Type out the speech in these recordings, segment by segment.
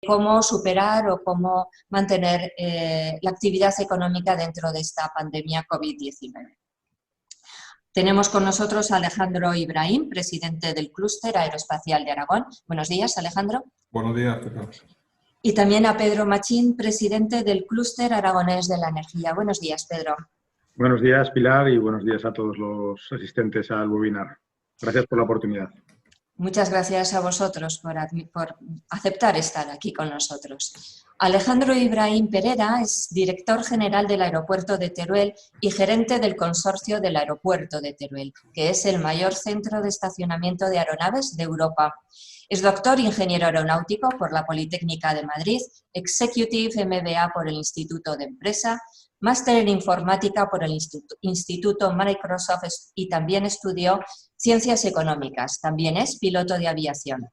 cómo superar o cómo mantener la actividad económica dentro de esta pandemia COVID-19. Tenemos con nosotros a Alejandro Ibrahim, presidente del Clúster Aeroespacial de Aragón. Buenos días, Alejandro. Buenos días, ¿qué tal? Y también a Pedro Machín, presidente del Clúster Aragonés de la Energía. Buenos días, Pedro. Buenos días, Pilar, y buenos días a todos los asistentes al webinar. Gracias por la oportunidad. Muchas gracias a vosotros por aceptar estar aquí con nosotros. Alejandro Ibrahim Perera es director general del aeropuerto de Teruel y gerente del consorcio del aeropuerto de Teruel, que es el mayor centro de estacionamiento de aeronaves de Europa. Es doctor ingeniero aeronáutico por la Politécnica de Madrid, Executive MBA por el Instituto de Empresa, máster en informática por el Instituto Microsoft y también estudió Ciencias Económicas. También es piloto de aviación.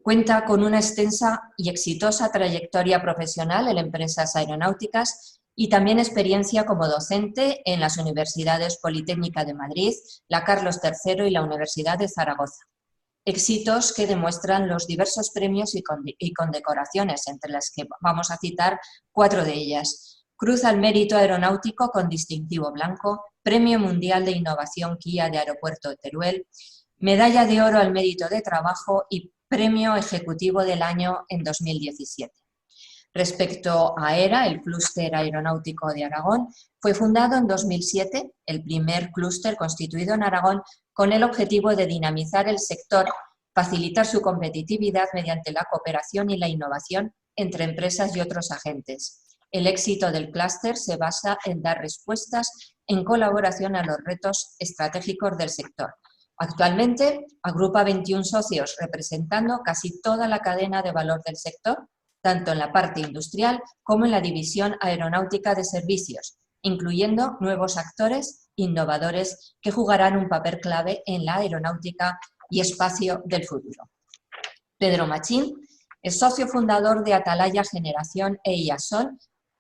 Cuenta con una extensa y exitosa trayectoria profesional en empresas aeronáuticas y también experiencia como docente en las Universidades Politécnica de Madrid, la Carlos III y la Universidad de Zaragoza. Éxitos que demuestran los diversos premios y condecoraciones, entre las que vamos a citar 4 de ellas. Cruz al Mérito Aeronáutico con distintivo blanco, Premio Mundial de Innovación Kia de Aeropuerto de Teruel, Medalla de Oro al Mérito de Trabajo y Premio Ejecutivo del Año en 2017. Respecto a ERA, el Clúster Aeronáutico de Aragón, fue fundado en 2007, el primer clúster constituido en Aragón con el objetivo de dinamizar el sector, facilitar su competitividad mediante la cooperación y la innovación entre empresas y otros agentes. El éxito del clúster se basa en dar respuestas en colaboración a los retos estratégicos del sector. Actualmente agrupa 21 socios representando casi toda la cadena de valor del sector, tanto en la parte industrial como en la división aeronáutica de servicios, incluyendo nuevos actores innovadores que jugarán un papel clave en la aeronáutica y espacio del futuro. Pedro Machín es socio fundador de Atalaya Generación e IASOL,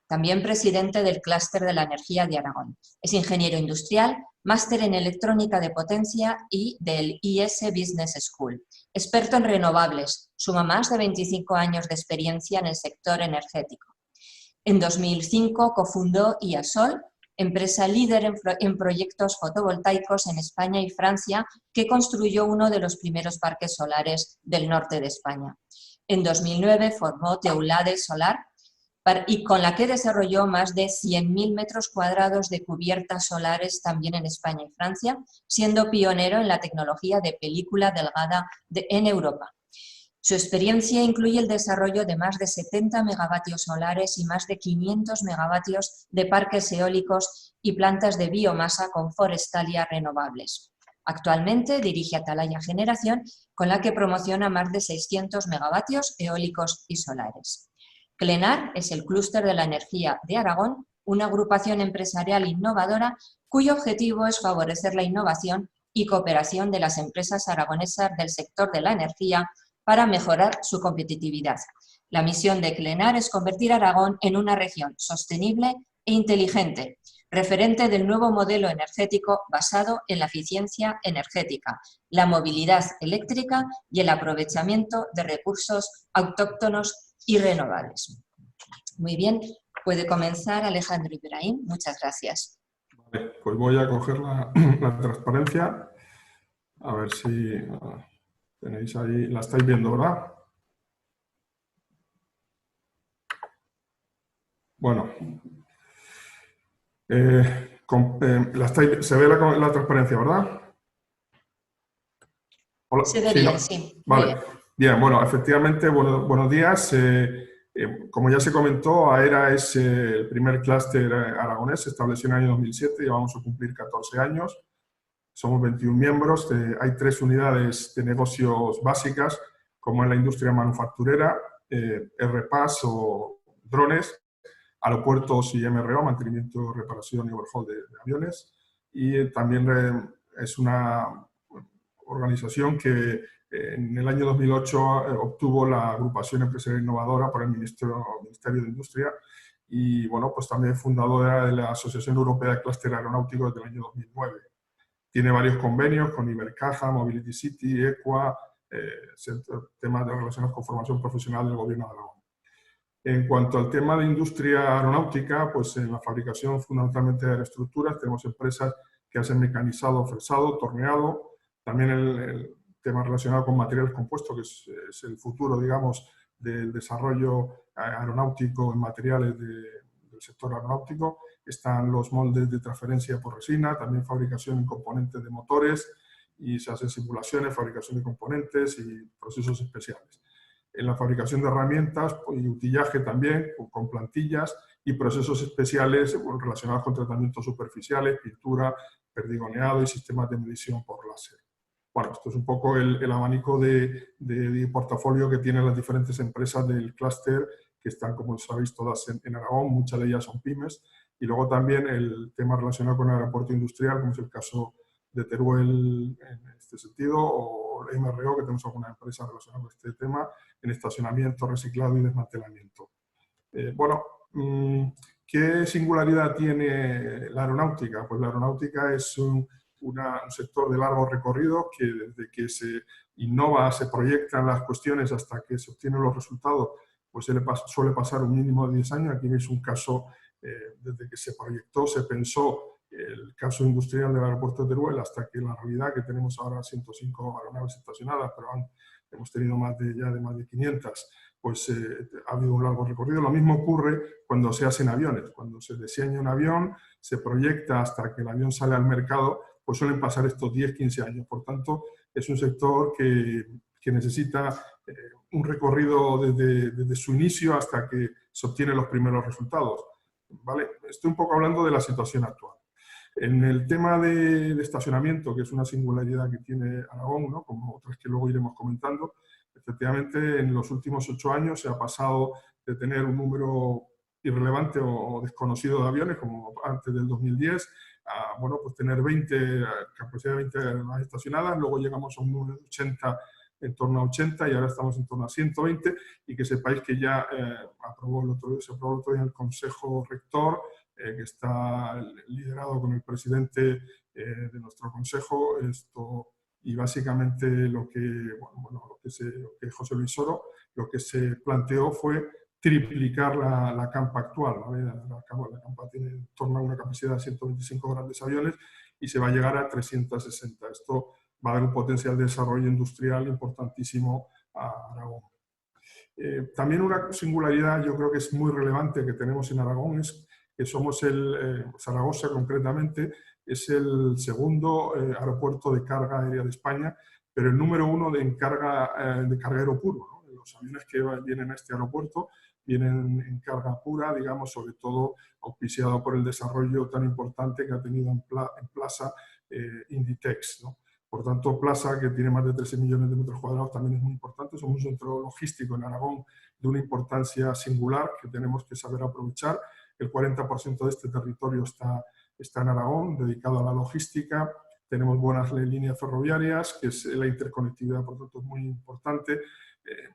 también presidente del Clúster de la Energía de Aragón. Es ingeniero industrial, máster en electrónica de potencia y del IS Business School. Experto en renovables, suma más de 25 años de experiencia en el sector energético. En 2005 cofundó IASOL, empresa líder en proyectos fotovoltaicos en España y Francia, que construyó uno de los primeros parques solares del norte de España. En 2009 formó Teulade Solar, y con la que desarrolló más de 100.000 metros cuadrados de cubiertas solares también en España y Francia, siendo pionero en la tecnología de película delgada en Europa. Su experiencia incluye el desarrollo de más de 70 megavatios solares y más de 500 megavatios de parques eólicos y plantas de biomasa con Forestalia renovables. Actualmente dirige Atalaya Generación, con la que promociona más de 600 megavatios eólicos y solares. Clenar es el Clúster de la Energía de Aragón, una agrupación empresarial innovadora cuyo objetivo es favorecer la innovación y cooperación de las empresas aragonesas del sector de la energía para mejorar su competitividad. La misión de Clenar es convertir a Aragón en una región sostenible e inteligente, referente del nuevo modelo energético basado en la eficiencia energética, la movilidad eléctrica y el aprovechamiento de recursos autóctonos y renovables. Muy bien, puede comenzar Alejandro Ibrahim. Muchas gracias. Vale, pues voy a coger la transparencia. A ver si tenéis ahí, la estáis viendo, ¿verdad? Bueno. Se ve la transparencia, ¿verdad? Hola. Se ve bien, sí. Vale. Bien, bueno, efectivamente, buenos días. Como ya se comentó, AERA es el primer clúster aragonés, se estableció en el año 2007 y vamos a cumplir 14 años. Somos 21 miembros, hay 3 unidades de negocios básicas, como en la industria manufacturera, RPAS o drones, aeropuertos y MRO, mantenimiento, reparación y overhaul de aviones. Y también es una organización que en el año 2008 obtuvo la agrupación empresarial innovadora por el Ministerio de Industria y, bueno, pues también fundadora de la Asociación Europea de Clúster Aeronáutico desde el año 2009. Tiene varios convenios con Ibercaja, Mobility City, EQUA, temas relacionados con formación profesional del Gobierno de Aragón. En cuanto al tema de industria aeronáutica, pues en la fabricación fundamentalmente de aeroestructuras tenemos empresas que hacen mecanizado, fresado, torneado, también el tema relacionado con materiales compuestos, que es el futuro, digamos, del desarrollo aeronáutico en materiales del sector aeronáutico. Están los moldes de transferencia por resina, también fabricación en componentes de motores, y se hacen simulaciones, fabricación de componentes y procesos especiales. En la fabricación de herramientas y utillaje también, con plantillas y procesos especiales relacionados con tratamientos superficiales, pintura, perdigoneado y sistemas de medición por láser. Bueno, esto es un poco el abanico de portafolio que tienen las diferentes empresas del clúster, que están, como sabéis, todas en Aragón, muchas de ellas son pymes, y luego también el tema relacionado con el aeropuerto industrial, como es el caso de Teruel en este sentido, o la MRO, que tenemos alguna empresa relacionada con este tema, en estacionamiento, reciclado y desmantelamiento. Bueno, ¿qué singularidad tiene la aeronáutica? Pues la aeronáutica es un sector de largo recorrido que desde que se innova, se proyectan las cuestiones hasta que se obtienen los resultados, pues suele pasar un mínimo de 10 años. Aquí veis un caso desde que se proyectó, se pensó el caso industrial del aeropuerto de Teruel hasta que la realidad que tenemos ahora 105 aeronaves estacionadas, pero hemos tenido ya más de 500, pues ha habido un largo recorrido. Lo mismo ocurre cuando se hacen aviones. Cuando se diseña un avión, se proyecta hasta que el avión sale al mercado, pues suelen pasar estos 10-15 años. Por tanto, es un sector que necesita un recorrido desde su inicio hasta que se obtienen los primeros resultados. ¿Vale? Estoy un poco hablando de la situación actual. En el tema de estacionamiento, que es una singularidad que tiene Aragón, ¿no?, como otras que luego iremos comentando, efectivamente en los últimos 8 años se ha pasado de tener un número irrelevante o desconocido de aviones, como antes del 2010, a bueno, pues tener capacidad de 20 aeronaves estacionadas, luego llegamos a un número de 80, en torno a 80, y ahora estamos en torno a 120, y que sepáis que ya se aprobó el otro día en el Consejo Rector, que está liderado con el presidente de nuestro consejo, y básicamente lo que José Luis Soro, lo que se planteó fue triplicar la CAMPA actual, ¿vale? La CAMPA tiene en torno a una capacidad de 125 grandes aviones y se va a llegar a 360. Esto va a dar un potencial de desarrollo industrial importantísimo a Aragón. También una singularidad, yo creo que es muy relevante, que tenemos en Aragón, es que somos Zaragoza concretamente, es el segundo aeropuerto de carga aérea de España, pero el número 1 de carguero puro, ¿no? Los aviones que vienen a este aeropuerto vienen en carga pura, digamos, sobre todo auspiciado por el desarrollo tan importante que ha tenido en Plaza Inditex, ¿no? Por tanto, Plaza, que tiene más de 13 millones de metros cuadrados, también es muy importante. Somos un centro logístico en Aragón de una importancia singular que tenemos que saber aprovechar. El 40% de este territorio está en Aragón, dedicado a la logística. Tenemos buenas líneas ferroviarias, que es la interconectividad, por tanto, es muy importante.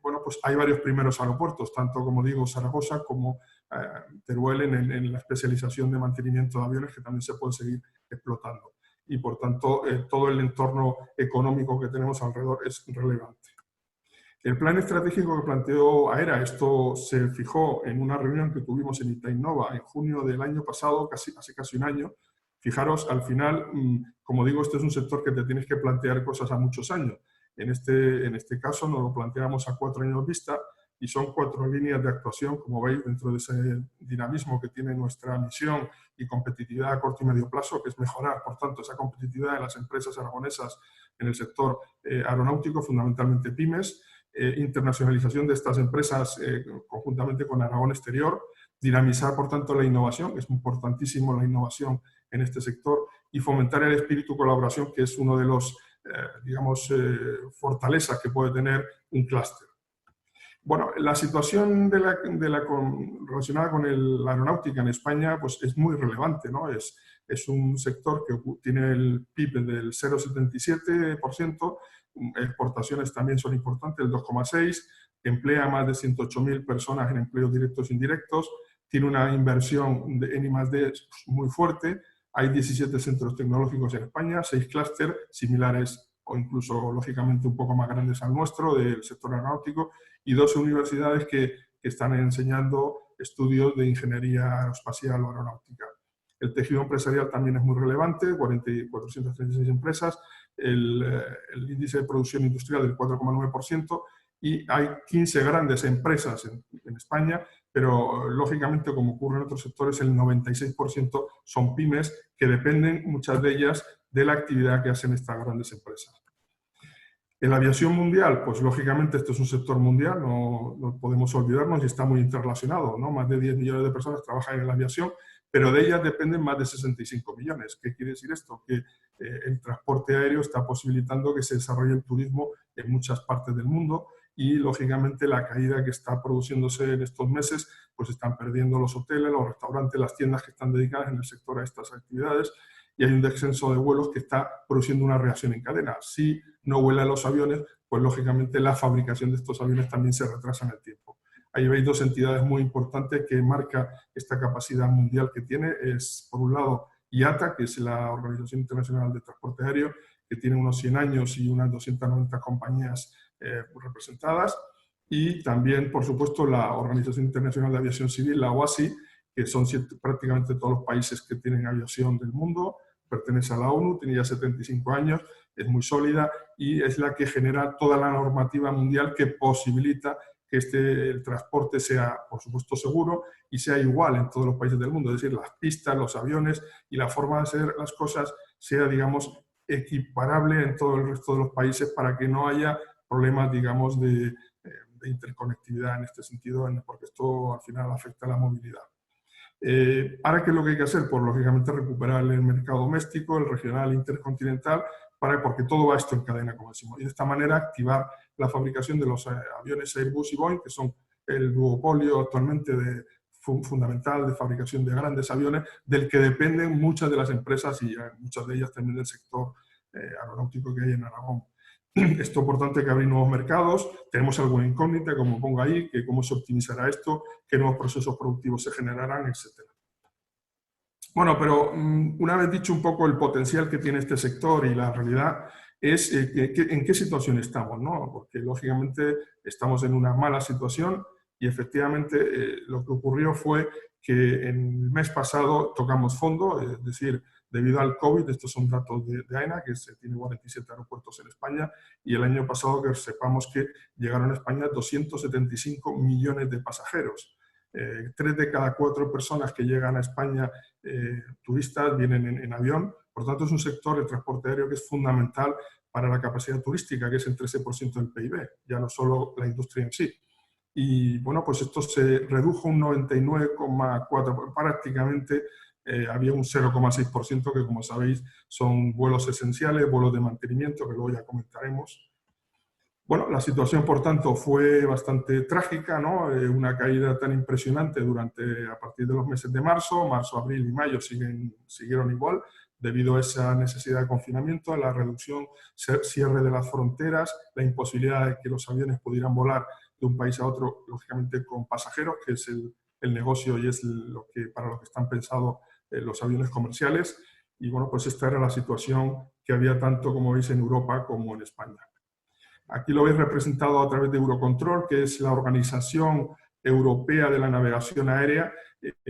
Bueno, pues hay varios primeros aeropuertos, tanto, como digo, Zaragoza como Teruel en la especialización de mantenimiento de aviones, que también se puede seguir explotando. Y, por tanto, todo el entorno económico que tenemos alrededor es relevante. El plan estratégico que planteó AERA, esto se fijó en una reunión que tuvimos en Itainnova en junio del año pasado, hace casi un año. Fijaros, al final, como digo, este es un sector que te tienes que plantear cosas a muchos años. En este caso nos lo planteamos a 4 años vista, y son 4 líneas de actuación, como veis, dentro de ese dinamismo que tiene nuestra misión y competitividad a corto y medio plazo, que es mejorar, por tanto, esa competitividad de las empresas aragonesas en el sector aeronáutico, fundamentalmente pymes, internacionalización de estas empresas conjuntamente con Aragón Exterior, dinamizar, por tanto, la innovación, que es importantísimo la innovación en este sector, y fomentar el espíritu de colaboración, que es uno de los, fortalezas que puede tener un clúster. Bueno, la situación relacionada con la aeronáutica en España, pues es muy relevante, ¿no? Es un sector que tiene el PIB del 0,77%, exportaciones también son importantes, el 2,6%, emplea a más de 108.000 personas en empleos directos e indirectos, tiene una inversión en I+D muy fuerte, hay 17 centros tecnológicos en España, 6 clústeres similares o incluso, lógicamente, un poco más grandes al nuestro, del sector aeronáutico, y 12 universidades que están enseñando estudios de ingeniería aeroespacial o aeronáutica. El tejido empresarial también es muy relevante, 436 empresas, el índice de producción industrial del 4,9%, y hay 15 grandes empresas en España, pero lógicamente, como ocurre en otros sectores, el 96% son pymes que dependen, muchas de ellas, de la actividad que hacen estas grandes empresas. En la aviación mundial, pues lógicamente esto es un sector mundial, no podemos olvidarnos, y está muy interrelacionado, ¿no? Más de 10 millones de personas trabajan en la aviación, pero de ellas dependen más de 65 millones. ¿Qué quiere decir esto? Que el transporte aéreo está posibilitando que se desarrolle el turismo en muchas partes del mundo, y lógicamente la caída que está produciéndose en estos meses, pues están perdiendo los hoteles, los restaurantes, las tiendas que están dedicadas en el sector a estas actividades, y hay un descenso de vuelos que está produciendo una reacción en cadena. Si no vuelan los aviones, pues lógicamente la fabricación de estos aviones también se retrasa en el tiempo. Ahí veis dos entidades muy importantes que marcan esta capacidad mundial que tiene. Es, por un lado, IATA, que es la Organización Internacional de Transporte Aéreo, que tiene unos 100 años y unas 290 compañías representadas, y también, por supuesto, la Organización Internacional de Aviación Civil, la OASI, que son prácticamente todos los países que tienen aviación del mundo, pertenece a la ONU, tiene ya 75 años, es muy sólida y es la que genera toda la normativa mundial que posibilita que el transporte sea, por supuesto, seguro y sea igual en todos los países del mundo. Es decir, las pistas, los aviones y la forma de hacer las cosas sea, digamos, equiparable en todo el resto de los países para que no haya problemas, digamos, de interconectividad en este sentido, porque esto al final afecta a la movilidad. Ahora, ¿qué es lo que hay que hacer? Pues, lógicamente, recuperar el mercado doméstico, el regional, intercontinental, porque todo va esto en cadena, como decimos. Y de esta manera activar la fabricación de los aviones Airbus y Boeing, que son el duopolio actualmente fundamental de fabricación de grandes aviones, del que dependen muchas de las empresas y muchas de ellas también del sector aeronáutico que hay en Aragón. Esto, por tanto, hay que abrir nuevos mercados. Tenemos alguna incógnita, como pongo ahí, que cómo se optimizará esto, qué nuevos procesos productivos se generarán, etc. Bueno, pero una vez dicho un poco el potencial que tiene este sector y la realidad, es en qué situación estamos, ¿no? Porque, lógicamente, estamos en una mala situación y, efectivamente, lo que ocurrió fue que en el mes pasado tocamos fondo, es decir, debido al COVID, estos son datos de AENA, que se tiene 47 aeropuertos en España, y el año pasado que sepamos que llegaron a España 275 millones de pasajeros. 3 de cada 4 personas que llegan a España, turistas, vienen en avión. Por tanto, es un sector, el transporte aéreo, que es fundamental para la capacidad turística, que es el 13% del PIB, ya no solo la industria en sí. Y bueno, pues esto se redujo un 99,4%, prácticamente había un 0,6% que, como sabéis, son vuelos esenciales, vuelos de mantenimiento, que luego ya comentaremos. Bueno, la situación, por tanto, fue bastante trágica, ¿no? Una caída tan impresionante a partir de los meses de marzo, abril y mayo siguieron igual, debido a esa necesidad de confinamiento, a la reducción, cierre de las fronteras, la imposibilidad de que los aviones pudieran volar de un país a otro, lógicamente con pasajeros, que es el negocio y es para lo que están pensados los aviones comerciales. Y bueno, pues esta era la situación que había tanto, como veis, en Europa como en España. Aquí lo veis representado a través de Eurocontrol, que es la Organización Europea de la Navegación Aérea.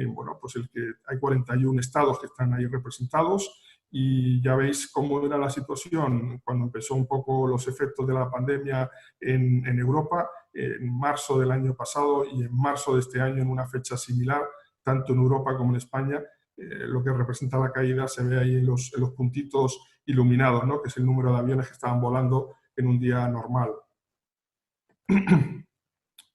Bueno, pues hay 41 estados que están ahí representados, y ya veis cómo era la situación cuando empezó un poco los efectos de la pandemia en Europa, en marzo del año pasado y en marzo de este año, en una fecha similar, tanto en Europa como en España. Lo que representa la caída se ve ahí en los puntitos iluminados, ¿no? Que es el número de aviones que estaban volando en un día normal.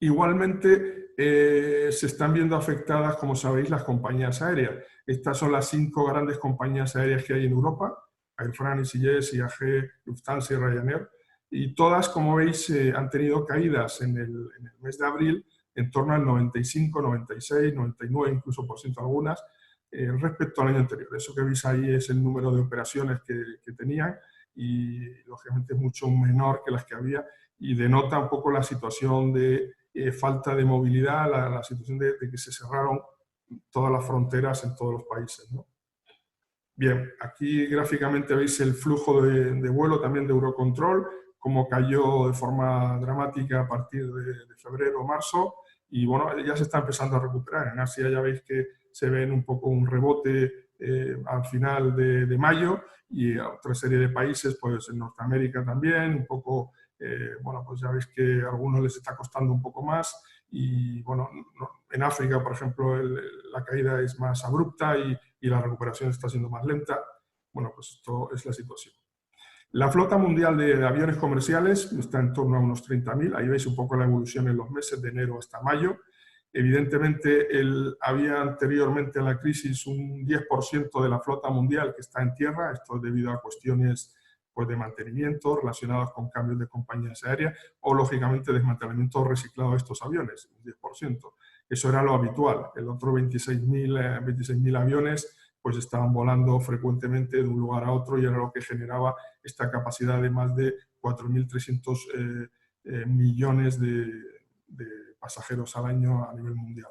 Igualmente, se están viendo afectadas, como sabéis, las compañías aéreas. Estas son las 5 grandes compañías aéreas que hay en Europa: Air France, EasyJet, IAG, Lufthansa y Ryanair. Y todas, como veis, han tenido caídas en el mes de abril en torno al 95, 96, 99 incluso por ciento algunas, respecto al año anterior. Eso que veis ahí es el número de operaciones que tenían, y lógicamente es mucho menor que las que había, y denota un poco la situación de falta de movilidad, la situación de que se cerraron todas las fronteras en todos los países, ¿no? Bien, aquí gráficamente veis el flujo de vuelo también de Eurocontrol, cómo cayó de forma dramática a partir de febrero o marzo, y bueno, ya se está empezando a recuperar. En Asia ya veis que se ven un poco un rebote al final de mayo, y a otra serie de países, pues en Norteamérica también, un poco, bueno, pues ya veis que a algunos les está costando un poco más, y bueno, en África, por ejemplo, la caída es más abrupta y la recuperación está siendo más lenta. Bueno, pues esto es la situación. La flota mundial de aviones comerciales está en torno a unos 30.000. Ahí veis un poco la evolución en los meses de enero hasta mayo. Evidentemente, había anteriormente a la crisis un 10% de la flota mundial que está en tierra. Esto es debido a cuestiones, pues, de mantenimiento relacionados con cambios de compañías aéreas o, lógicamente, desmantelamiento o reciclado de estos aviones, un 10%. Eso era lo habitual. El otro 26.000 aviones pues estaban volando frecuentemente de un lugar a otro, y era lo que generaba esta capacidad de más de 4.300 millones de pasajeros al año a nivel mundial.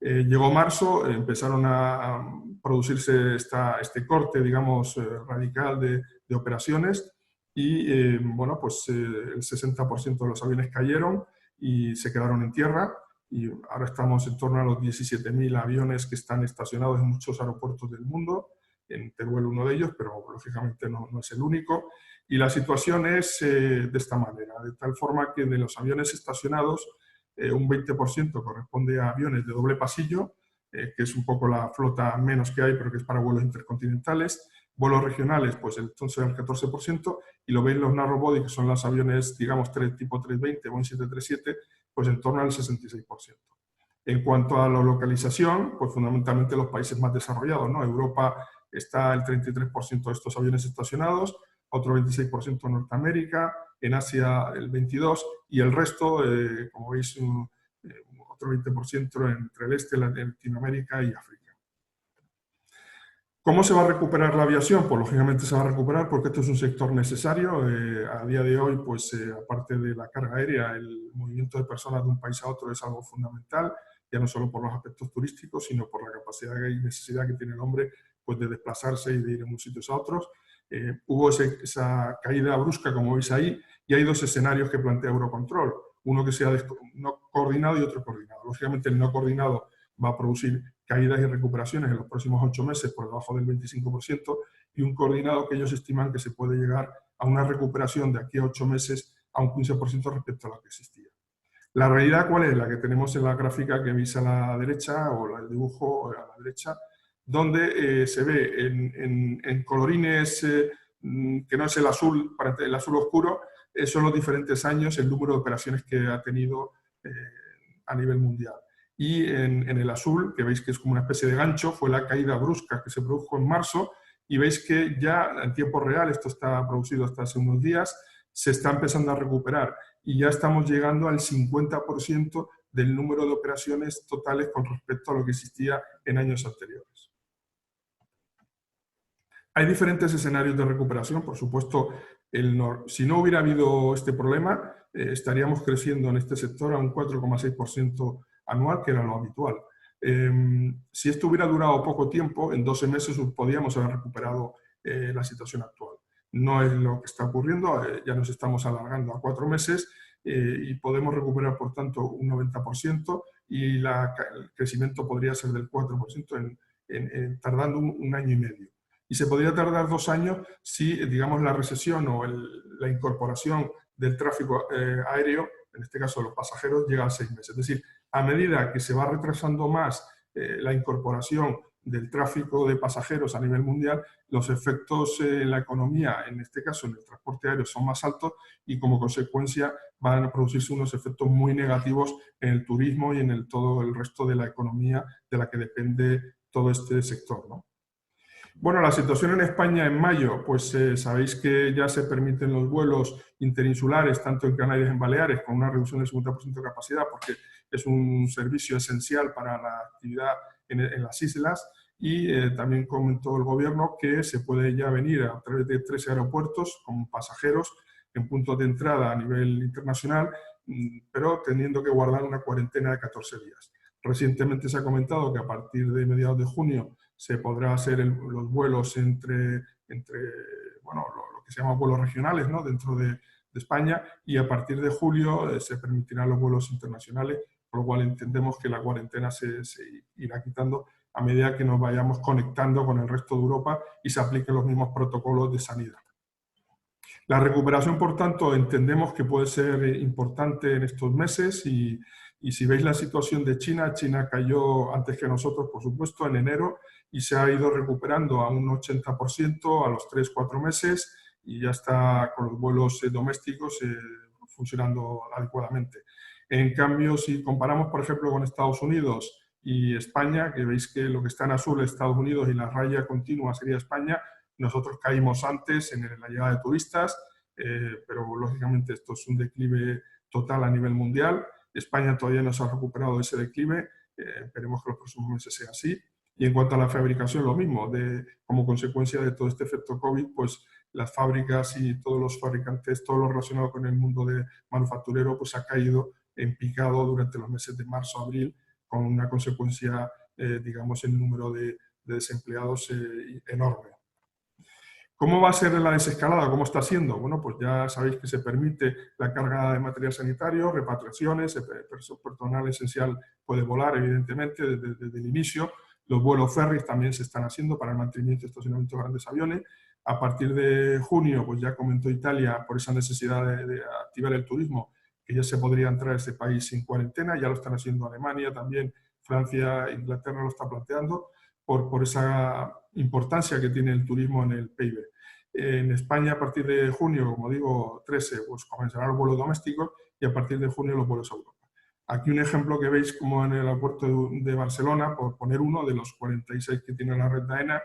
Llegó marzo, empezaron a producirse este corte, digamos, radical de operaciones, y bueno, pues el 60% de los aviones cayeron y se quedaron en tierra, y ahora estamos en torno a los 17.000 aviones que están estacionados en muchos aeropuertos del mundo, en Teruel uno de ellos, pero lógicamente no es el único, y la situación es de esta manera, de tal forma que de los aviones estacionados, un 20% corresponde a aviones de doble pasillo, que es un poco la flota menos que hay, pero que es para vuelos intercontinentales. Vuelos regionales, pues entonces el 14%, y lo veis los narrow body, que son los aviones, digamos, tipo 320, Boeing 737, pues en torno al 66%. En cuanto a la localización, pues fundamentalmente los países más desarrollados, ¿no? Europa está el 33% de estos aviones estacionados, otro 26% en Norteamérica, en Asia el 22%, y el resto, como veis, otro 20% entre el este, Latinoamérica y África. ¿Cómo se va a recuperar la aviación? Pues lógicamente se va a recuperar porque esto es un sector necesario. A día de hoy, pues aparte de la carga aérea, el movimiento de personas de un país a otro es algo fundamental, ya no solo por los aspectos turísticos, sino por la capacidad y necesidad que tiene el hombre, pues, de desplazarse y de ir de unos sitios a otros. Hubo esa caída brusca, como veis ahí, y hay dos escenarios que plantea Eurocontrol. Uno que sea no coordinado y otro coordinado. Lógicamente el no coordinado va a producir caídas y recuperaciones en los próximos 8 meses por debajo del 25%, y un coordinado que ellos estiman que se puede llegar a una recuperación de aquí a 8 meses a un 15% respecto a lo que existía. La realidad, ¿cuál es? La que tenemos en la gráfica que veis a la derecha, o el dibujo a la derecha, donde se ve en colorines, que no es el azul oscuro, son los diferentes años, el número de operaciones que ha tenido a nivel mundial. Y en el azul, que veis que es como una especie de gancho, fue la caída brusca que se produjo en marzo, y veis que ya en tiempo real, esto está producido hasta hace unos días, se está empezando a recuperar, y ya estamos llegando al 50% del número de operaciones totales con respecto a lo que existía en años anteriores. Hay diferentes escenarios de recuperación, por supuesto. Si no hubiera habido este problema, estaríamos creciendo en este sector a un 4,6% anual, que era lo habitual. Si esto hubiera durado poco tiempo, en 12 meses podíamos haber recuperado la situación actual. No es lo que está ocurriendo, ya nos estamos alargando a 4 meses, y podemos recuperar, por tanto, un 90%, y el crecimiento podría ser del 4% tardando un año y medio. Y se podría tardar 2 años si, digamos, la recesión o la incorporación del tráfico aéreo, en este caso de los pasajeros, llega a 6 meses. Es decir, a medida que se va retrasando más la incorporación del tráfico de pasajeros a nivel mundial, los efectos en la economía, en este caso en el transporte aéreo, son más altos, y como consecuencia van a producirse unos efectos muy negativos en el turismo y en todo el resto de la economía de la que depende todo este sector, ¿no? Bueno, la situación en España en mayo, pues sabéis que ya se permiten los vuelos interinsulares, tanto en Canarias como en Baleares, con una reducción del 50% de capacidad, porque es un servicio esencial para la actividad en las islas. Y también comentó el gobierno que se puede ya venir a través de 3 aeropuertos con pasajeros en puntos de entrada a nivel internacional, pero teniendo que guardar una cuarentena de 14 días. Recientemente se ha comentado que a partir de mediados de junio se podrá hacer los vuelos entre bueno, lo que se llama vuelos regionales, ¿no?, dentro de España, y a partir de julio se permitirán los vuelos internacionales, por lo cual entendemos que la cuarentena se irá quitando a medida que nos vayamos conectando con el resto de Europa y se apliquen los mismos protocolos de sanidad. La recuperación, por tanto, entendemos que puede ser importante en estos meses y si veis la situación de China, China cayó antes que nosotros, por supuesto, en enero y se ha ido recuperando a un 80% a los 3-4 meses y ya está con los vuelos domésticos funcionando adecuadamente. En cambio, si comparamos, por ejemplo, con Estados Unidos y España, que veis que lo que está en azul es Estados Unidos y la raya continua sería España, nosotros caímos antes en la llegada de turistas, pero lógicamente esto es un declive total a nivel mundial. España todavía no se ha recuperado de ese declive, esperemos que los próximos meses sea así. Y en cuanto a la fabricación, lo mismo, como consecuencia de todo este efecto COVID, pues las fábricas y todos los fabricantes, todo lo relacionado con el mundo de manufacturero, pues ha caído en picado durante los meses de marzo, abril, con una consecuencia, digamos, en número de desempleados enorme. ¿Cómo va a ser la desescalada? ¿Cómo está siendo? Bueno, pues ya sabéis que se permite la carga de material sanitario, repatriaciones, el personal esencial puede volar, evidentemente, desde el inicio. Los vuelos ferries también se están haciendo para el mantenimiento y estacionamiento de grandes aviones. A partir de junio, pues ya comentó Italia, por esa necesidad de activar el turismo, que ya se podría entrar a este país sin cuarentena, ya lo están haciendo Alemania también, Francia, Inglaterra lo está planteando, por esa importancia que tiene el turismo en el PIB. En España, a partir de junio, como digo, 13, pues comenzarán los vuelos domésticos y a partir de junio los vuelos a Europa. Aquí un ejemplo que veis como en el aeropuerto de Barcelona, por poner uno de los 46 que tiene la red de AENA,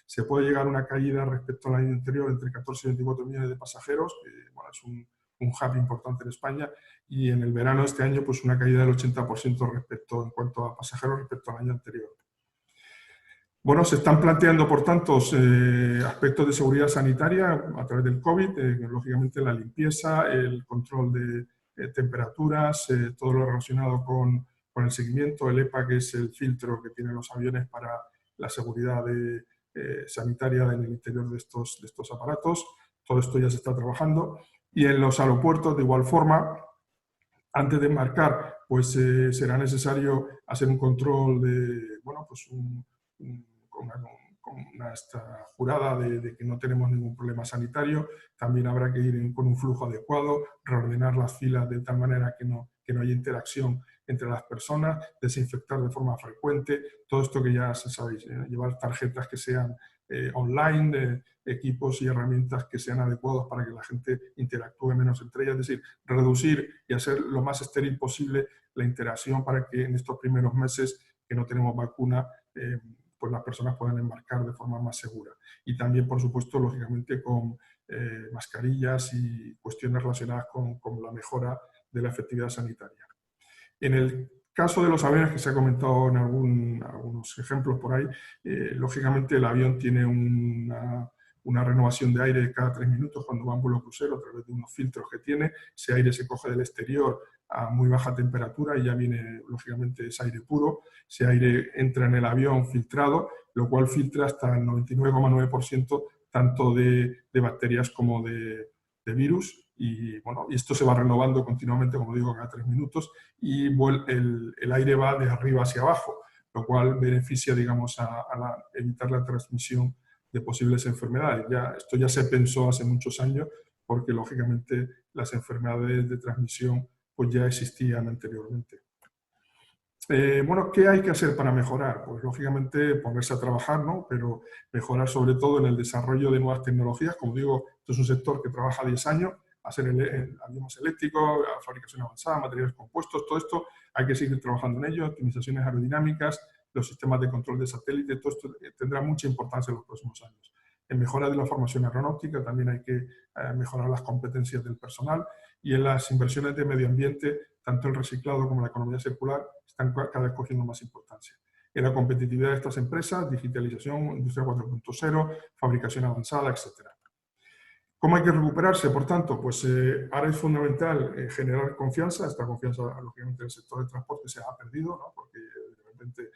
se puede llegar a una caída respecto al año anterior entre 14 y 24 millones de pasajeros, que bueno, es un hub importante en España, y en el verano de este año pues una caída del 80% respecto, en cuanto a pasajeros respecto al año anterior. Bueno, se están planteando, por tanto, aspectos de seguridad sanitaria a través del COVID, lógicamente la limpieza, el control de temperaturas, todo lo relacionado con el seguimiento, el EPA, que es el filtro que tienen los aviones para la seguridad sanitaria en el interior de estos aparatos. Todo esto ya se está trabajando. Y en los aeropuertos, de igual forma, antes de embarcar, pues será necesario hacer un control de, bueno, pues con una jurada de que no tenemos ningún problema sanitario. También habrá que ir con un flujo adecuado, reordenar las filas de tal manera que no haya interacción entre las personas, desinfectar de forma frecuente, todo esto que ya sabéis, llevar tarjetas que sean online, equipos y herramientas que sean adecuados para que la gente interactúe menos entre ellas, es decir, reducir y hacer lo más estéril posible la interacción para que en estos primeros meses que no tenemos vacuna, pues las personas puedan embarcar de forma más segura. Y también, por supuesto, lógicamente con mascarillas y cuestiones relacionadas con la mejora de la efectividad sanitaria. En el caso de los aviones, que se ha comentado en algunos ejemplos por ahí, lógicamente el avión tiene una renovación de aire cada 3 minutos cuando va en vuelo crucero a través de unos filtros que tiene. Ese aire se coge del exterior a muy baja temperatura y ya viene, lógicamente, ese aire puro. Ese aire entra en el avión filtrado, lo cual filtra hasta el 99,9% tanto de bacterias como de virus. Y bueno, esto se va renovando continuamente, como digo, cada 3 minutos y el aire va de arriba hacia abajo, lo cual beneficia, digamos, a evitar la transmisión de posibles enfermedades. Esto ya se pensó hace muchos años porque, lógicamente, las enfermedades de transmisión pues ya existían anteriormente. Bueno, ¿qué hay que hacer para mejorar? Pues lógicamente ponerse a trabajar, ¿no? Pero mejorar sobre todo en el desarrollo de nuevas tecnologías. Como digo, esto es un sector que trabaja 10 años, hacer aviones eléctricos, fabricación avanzada, materiales compuestos, todo esto hay que seguir trabajando en ello, optimizaciones aerodinámicas, los sistemas de control de satélite, todo esto tendrá mucha importancia en los próximos años. En mejora de la formación aeronáutica también hay que mejorar las competencias del personal y en las inversiones de medio ambiente, tanto el reciclado como la economía circular están cada vez cogiendo más importancia. En la competitividad de estas empresas, digitalización, industria 4.0, fabricación avanzada, etc. ¿Cómo hay que recuperarse? Por tanto, pues ahora es fundamental generar confianza. Esta confianza, lógicamente, en el sector del transporte se ha perdido, ¿no? Porque de repente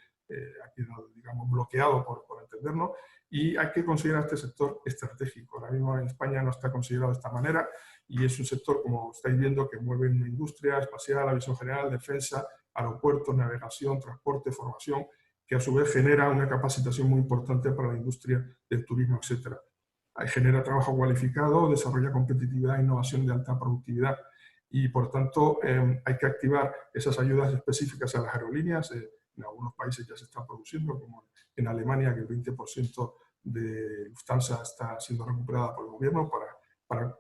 ha quedado, digamos, bloqueado por entendernos, y hay que considerar este sector estratégico. Ahora mismo en España no está considerado de esta manera y es un sector, como estáis viendo, que mueve una industria espacial, aviación general, defensa, aeropuertos, navegación, transporte, formación, que a su vez genera una capacitación muy importante para la industria del turismo, etc. Genera trabajo cualificado, desarrolla competitividad e innovación de alta productividad y, por tanto, hay que activar esas ayudas específicas a las aerolíneas. En algunos países ya se están produciendo, como en Alemania, que el 20% de Lufthansa está siendo recuperada por el gobierno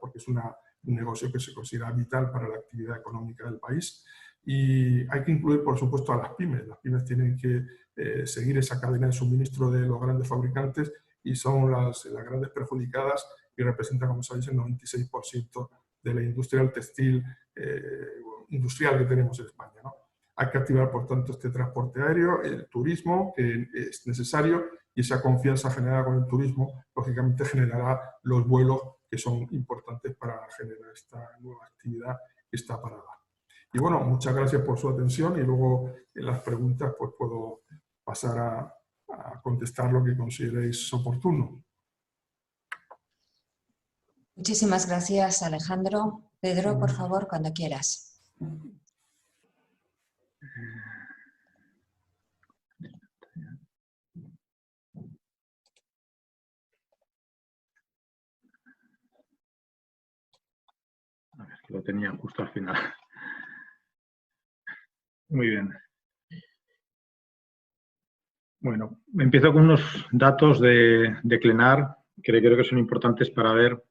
porque es un negocio que se considera vital para la actividad económica del país. Y hay que incluir, por supuesto, a las pymes. Las pymes tienen que seguir esa cadena de suministro de los grandes fabricantes y son las grandes perjudicadas y representan, como sabéis, el 96% de la industria del textil industrial que tenemos en España, ¿no? Hay que activar, por tanto, este transporte aéreo, el turismo, que es necesario, y esa confianza generada con el turismo, lógicamente, generará los vuelos que son importantes para generar esta nueva actividad que está parada. Y bueno, muchas gracias por su atención y luego en las preguntas pues puedo pasar a contestar lo que consideréis oportuno. Muchísimas gracias, Alejandro. Pedro, por favor, cuando quieras. A ver, que lo tenía justo al final. Muy bien. Bueno, empiezo con unos datos de CLENAR que creo que son importantes para ver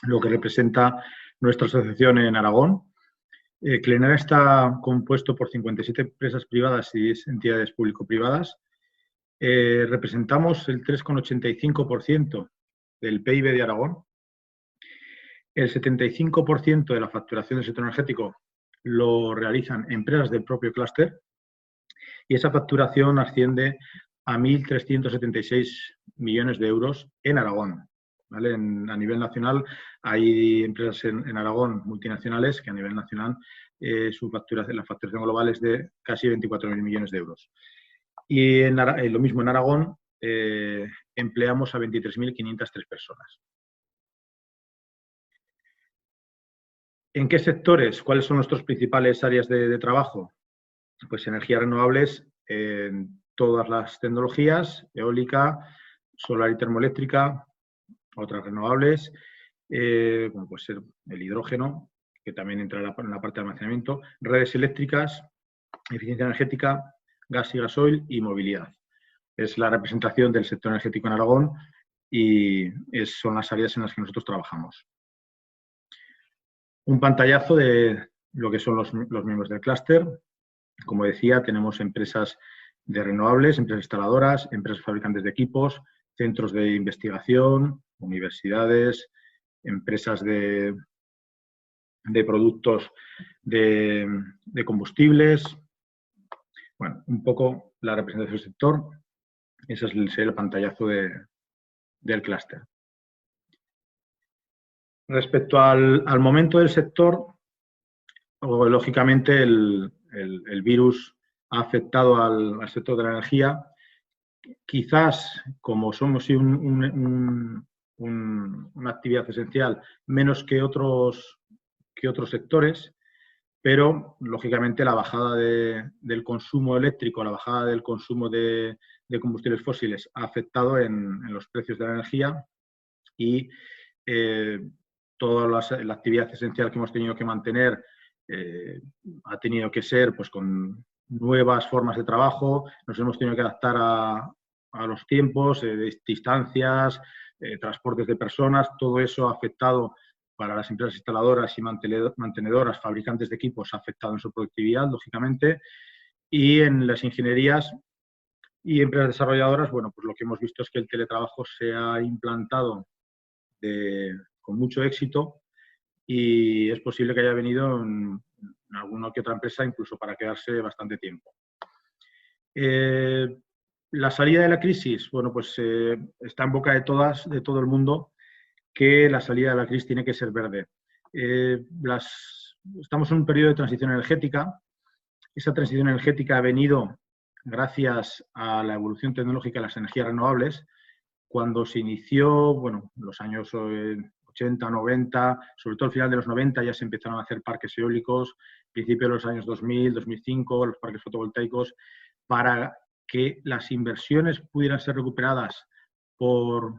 lo que representa nuestra asociación en Aragón. CLENAR está compuesto por 57 empresas privadas y 10 entidades público-privadas. Representamos el 3,85% del PIB de Aragón. El 75% de la facturación del sector energético lo realizan empresas del propio clúster y esa facturación asciende a 1.376 millones de euros en Aragón. ¿Vale? A nivel nacional hay empresas en Aragón multinacionales que a nivel nacional la facturación global es de casi 24.000 millones de euros. Y lo mismo en Aragón empleamos a 23.503 personas. ¿En qué sectores? ¿Cuáles son nuestras principales áreas de trabajo? Pues energías renovables en todas las tecnologías, eólica, solar y termoeléctrica, otras renovables, como puede ser el hidrógeno, que también entra en la parte de almacenamiento, redes eléctricas, eficiencia energética, gas y gasoil y movilidad. Es la representación del sector energético en Aragón y son las áreas en las que nosotros trabajamos. Un pantallazo de lo que son los miembros del clúster. Como decía, tenemos empresas de renovables, empresas instaladoras, empresas fabricantes de equipos, centros de investigación, universidades, empresas de productos de combustibles. Bueno, un poco la representación del sector. Ese es el pantallazo del clúster. Respecto al momento del sector, lógicamente el virus ha afectado al sector de la energía. Quizás, como somos una actividad esencial, menos que otros sectores, pero lógicamente la bajada del consumo eléctrico, la bajada del consumo de combustibles fósiles ha afectado en los precios de la energía y toda la actividad esencial que hemos tenido que mantener ha tenido que ser pues, con nuevas formas de trabajo, nos hemos tenido que adaptar a los tiempos, distancias, transportes de personas, todo eso ha afectado para las empresas instaladoras y mantenedoras, fabricantes de equipos, ha afectado en su productividad, lógicamente, y en las ingenierías y empresas desarrolladoras, bueno, pues lo que hemos visto es que el teletrabajo se ha implantado con mucho éxito y es posible que haya venido en alguna que otra empresa incluso para quedarse bastante tiempo. La salida de la crisis, bueno, pues está en boca de todo el mundo que la salida de la crisis tiene que ser verde. Estamos en un periodo de transición energética. Esa transición energética ha venido gracias a la evolución tecnológica de las energías renovables. cuando se inició, bueno, los años 80, 90, sobre todo al final de los 90 ya se empezaron a hacer parques eólicos, principio de los años 2000, 2005, los parques fotovoltaicos, para que las inversiones pudieran ser recuperadas por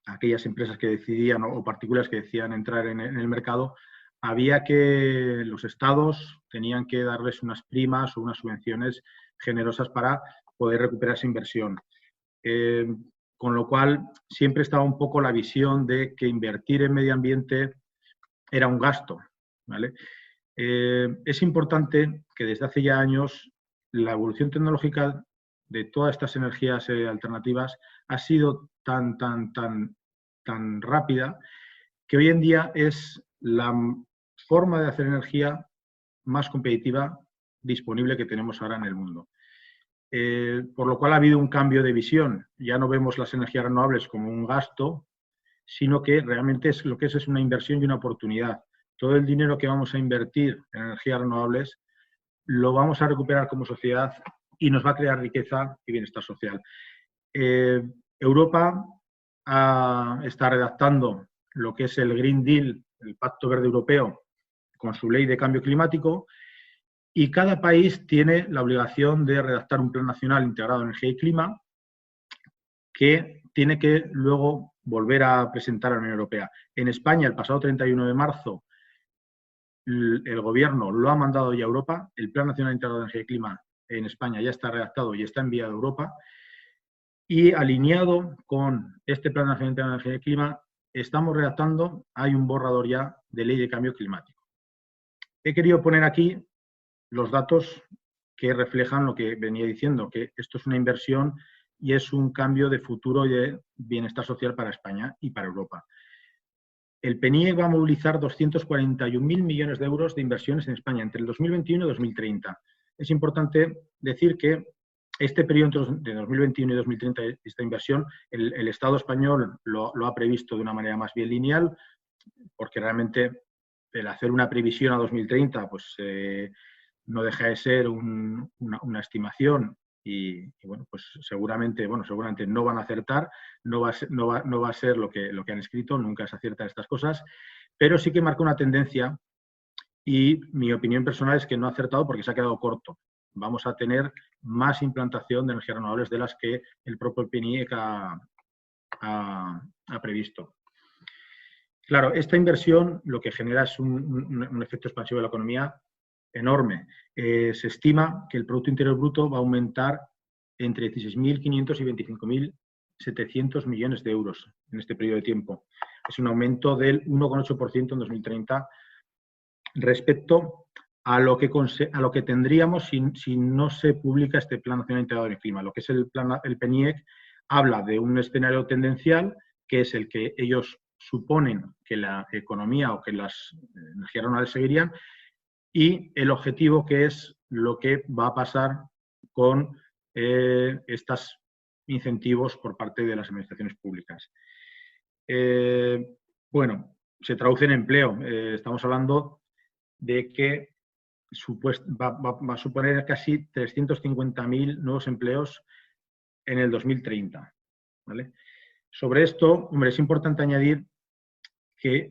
aquellas empresas que decidían o particulares que decían entrar en el mercado. Había que, los estados tenían que darles unas primas o unas subvenciones generosas para poder recuperar esa inversión. Con lo cual siempre estaba un poco la visión de que invertir en medio ambiente era un gasto, ¿vale? Es importante que desde hace ya años la evolución tecnológica de todas estas energías alternativas ha sido tan rápida que hoy en día es la forma de hacer energía más competitiva disponible que tenemos ahora en el mundo. Por lo cual ha habido un cambio de visión. Ya no vemos las energías renovables como un gasto, sino que realmente lo que es una inversión y una oportunidad. Todo el dinero que vamos a invertir en energías renovables lo vamos a recuperar como sociedad y nos va a crear riqueza y bienestar social. Europa está redactando lo que es el Green Deal, el Pacto Verde Europeo, con su ley de cambio climático, y cada país tiene la obligación de redactar un plan nacional integrado en energía y clima que tiene que luego volver a presentar a la Unión Europea. En España, el pasado 31 de marzo, el Gobierno lo ha mandado ya a Europa. El Plan Nacional Integrado de Energía y Clima en España ya está redactado y está enviado a Europa. Y alineado con este Plan Nacional Integrado de Energía y Clima, estamos redactando, hay un borrador ya de ley de cambio climático. He querido poner aquí los datos que reflejan lo que venía diciendo, que esto es una inversión y es un cambio de futuro y de bienestar social para España y para Europa. El PNIEC va a movilizar 241.000 millones de euros de inversiones en España entre el 2021 y 2030. Es importante decir que este periodo de 2021 y 2030, esta inversión, el Estado español lo ha previsto de una manera más bien lineal, porque realmente el hacer una previsión a 2030 pues, no deja de ser una estimación y bueno, pues seguramente no van a acertar, no va a ser lo que han escrito, nunca se aciertan estas cosas, pero sí que marca una tendencia y mi opinión personal es que no ha acertado porque se ha quedado corto. Vamos a tener más implantación de energías renovables de las que el propio PNIEC ha previsto. Claro, esta inversión lo que genera es un efecto expansivo de la economía enorme. Se estima que el Producto Interior Bruto va a aumentar entre 16.500 y 25.700 millones de euros en este periodo de tiempo. Es un aumento del 1,8% en 2030 respecto a lo que tendríamos si no se publica este Plan Nacional Integrado de Clima. Lo que es el PNIEC habla de un escenario tendencial, que es el que ellos suponen que la economía o que las energías renovables seguirían, y el objetivo, que es lo que va a pasar con estos incentivos por parte de las administraciones públicas. Bueno, se traduce en empleo. Estamos hablando de que va a suponer casi 350.000 nuevos empleos en el 2030. ¿Vale? Sobre esto, hombre, es importante añadir que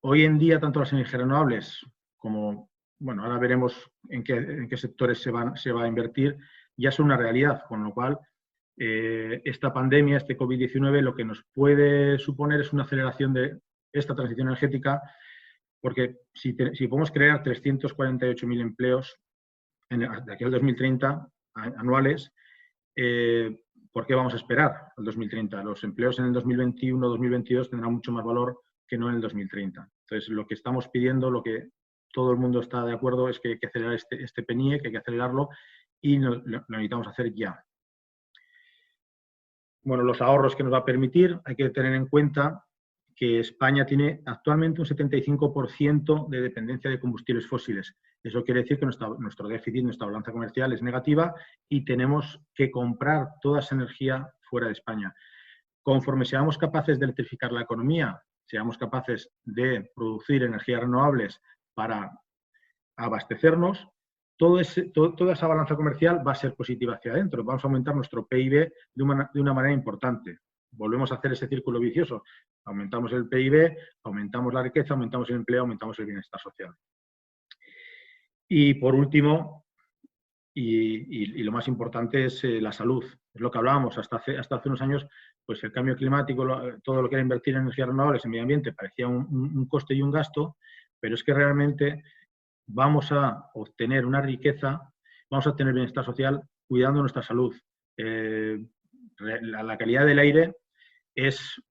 hoy en día tanto las energías renovables como, bueno, ahora veremos en qué sectores se va a invertir, ya son una realidad, con lo cual esta pandemia, este COVID-19, lo que nos puede suponer es una aceleración de esta transición energética, porque si podemos crear 348.000 empleos de aquí al 2030 anuales, ¿por qué vamos a esperar al 2030? Los empleos en el 2021-2022 tendrán mucho más valor que no en el 2030. Entonces, lo que estamos pidiendo, lo que todo el mundo está de acuerdo, es que hay que acelerar este PNIEC, que hay que acelerarlo y lo necesitamos hacer ya. Bueno, los ahorros que nos va a permitir, hay que tener en cuenta que España tiene actualmente un 75% de dependencia de combustibles fósiles. Eso quiere decir que nuestro déficit, nuestra balanza comercial es negativa y tenemos que comprar toda esa energía fuera de España. Conforme seamos capaces de electrificar la economía, seamos capaces de producir energías renovables para abastecernos, toda esa balanza comercial va a ser positiva hacia adentro. Vamos a aumentar nuestro PIB de una manera importante. volvemos a hacer ese círculo vicioso. Aumentamos el PIB, aumentamos la riqueza, aumentamos el empleo, aumentamos el bienestar social. Y por último, y lo más importante es la salud. Es lo que hablábamos hasta hace unos años, pues el cambio climático, todo lo que era invertir en energías renovables, en medio ambiente, parecía un coste y un gasto, pero es que realmente vamos a obtener una riqueza, vamos a obtener bienestar social cuidando nuestra salud. La calidad del aire es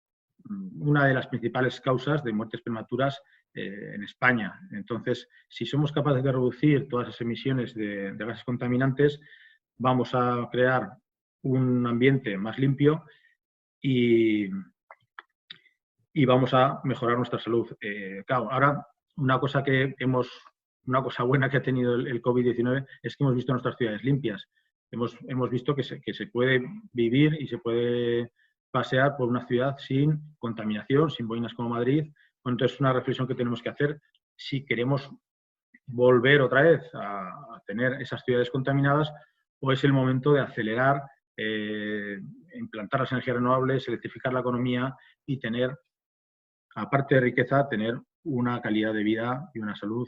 una de las principales causas de muertes prematuras en España. Entonces, si somos capaces de reducir todas esas emisiones de gases contaminantes, vamos a crear un ambiente más limpio y vamos a mejorar nuestra salud. Claro, ahora una cosa buena que ha tenido el COVID-19 es que hemos visto nuestras ciudades limpias. Hemos visto que se puede vivir y se puede pasear por una ciudad sin contaminación, sin boinas como Madrid. Entonces, es una reflexión que tenemos que hacer si queremos volver otra vez a tener esas ciudades contaminadas, o es el momento de acelerar, implantar las energías renovables, electrificar la economía y tener, aparte de riqueza, tener una calidad de vida y una salud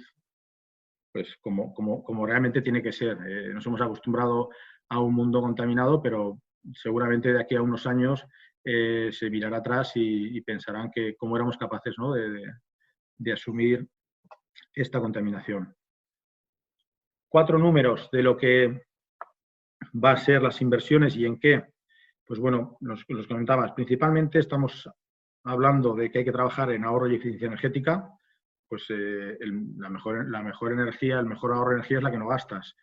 pues como realmente tiene que ser. Nos hemos acostumbrado a un mundo contaminado, pero seguramente de aquí a unos años se mirará atrás y pensarán que cómo éramos capaces, ¿no?, de asumir esta contaminación. 4 números de lo que va a ser las inversiones y en qué. Pues bueno, los comentabas. Principalmente estamos hablando de que hay que trabajar en ahorro y eficiencia energética. Pues la mejor energía, el mejor ahorro de energía es la que no gastas.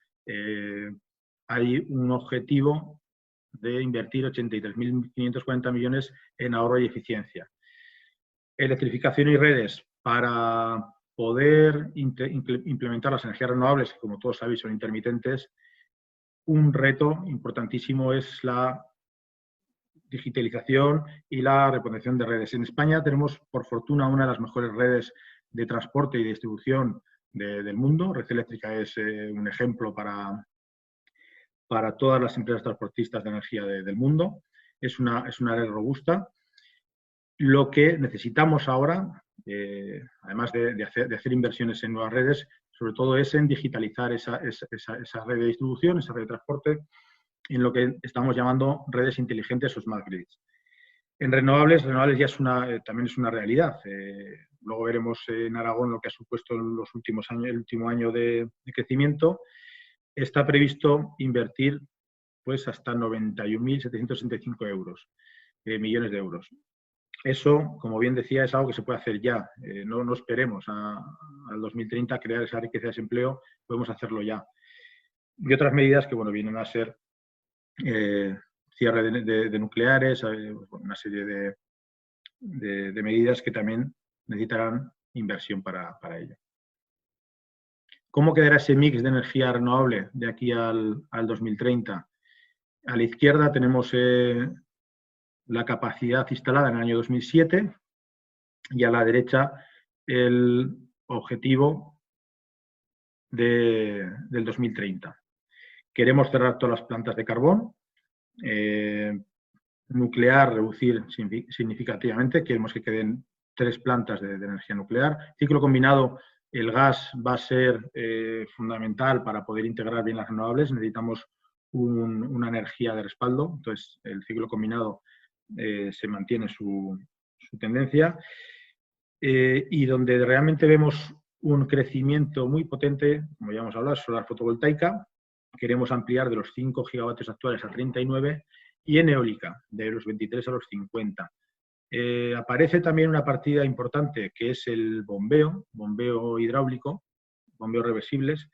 Hay un objetivo de invertir 83.540 millones en ahorro y eficiencia. Electrificación y redes para poder implementar las energías renovables, que como todos sabéis son intermitentes. Un reto importantísimo es la digitalización y la reposición de redes. En España tenemos, por fortuna, una de las mejores redes de transporte y distribución del mundo. Red Eléctrica es un ejemplo para todas las empresas transportistas de energía del mundo. Es una red robusta. Lo que necesitamos ahora, además de hacer inversiones en nuevas redes, sobre todo es en digitalizar esa red de distribución, esa red de transporte, en lo que estamos llamando redes inteligentes o smart grids. En renovables ya también es una realidad. Luego veremos en Aragón lo que ha supuesto en los últimos años, el último año de crecimiento. Está previsto invertir pues hasta 91.765 millones de euros. Eso, como bien decía, es algo que se puede hacer ya. No esperemos al 2030 crear esa riqueza de ese empleo, podemos hacerlo ya. Y otras medidas que vienen a ser cierre de nucleares, una serie de medidas que también necesitarán inversión para ello. ¿Cómo quedará ese mix de energía renovable de aquí al 2030? A la izquierda tenemos la capacidad instalada en el año 2007 y a la derecha el objetivo del 2030. Queremos cerrar todas las plantas de carbón, nuclear reducir significativamente, queremos que queden 3 plantas de energía nuclear. Ciclo combinado, el gas va a ser fundamental para poder integrar bien las renovables, necesitamos una energía de respaldo, entonces el ciclo combinado se mantiene su tendencia, y donde realmente vemos un crecimiento muy potente, como ya hemos hablado, solar fotovoltaica. Queremos ampliar de los 5 gigavatios actuales a 39 y en eólica, de los 23 a los 50. Aparece también una partida importante que es el bombeo hidráulico, bombeos reversibles,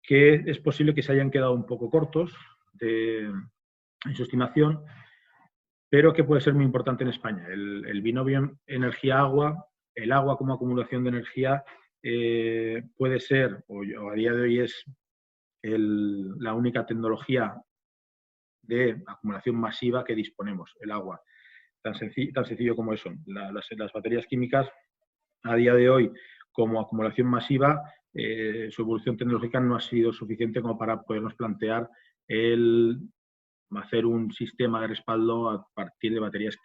que es posible que se hayan quedado un poco cortos en su estimación, pero que puede ser muy importante en España. El binomio energía-agua, el agua como acumulación de energía, puede ser, o a día de hoy es, la única tecnología de acumulación masiva que disponemos, el agua. Tan sencillo como eso. Las baterías químicas, a día de hoy, como acumulación masiva, su evolución tecnológica no ha sido suficiente como para podernos plantear el hacer un sistema de respaldo a partir de materias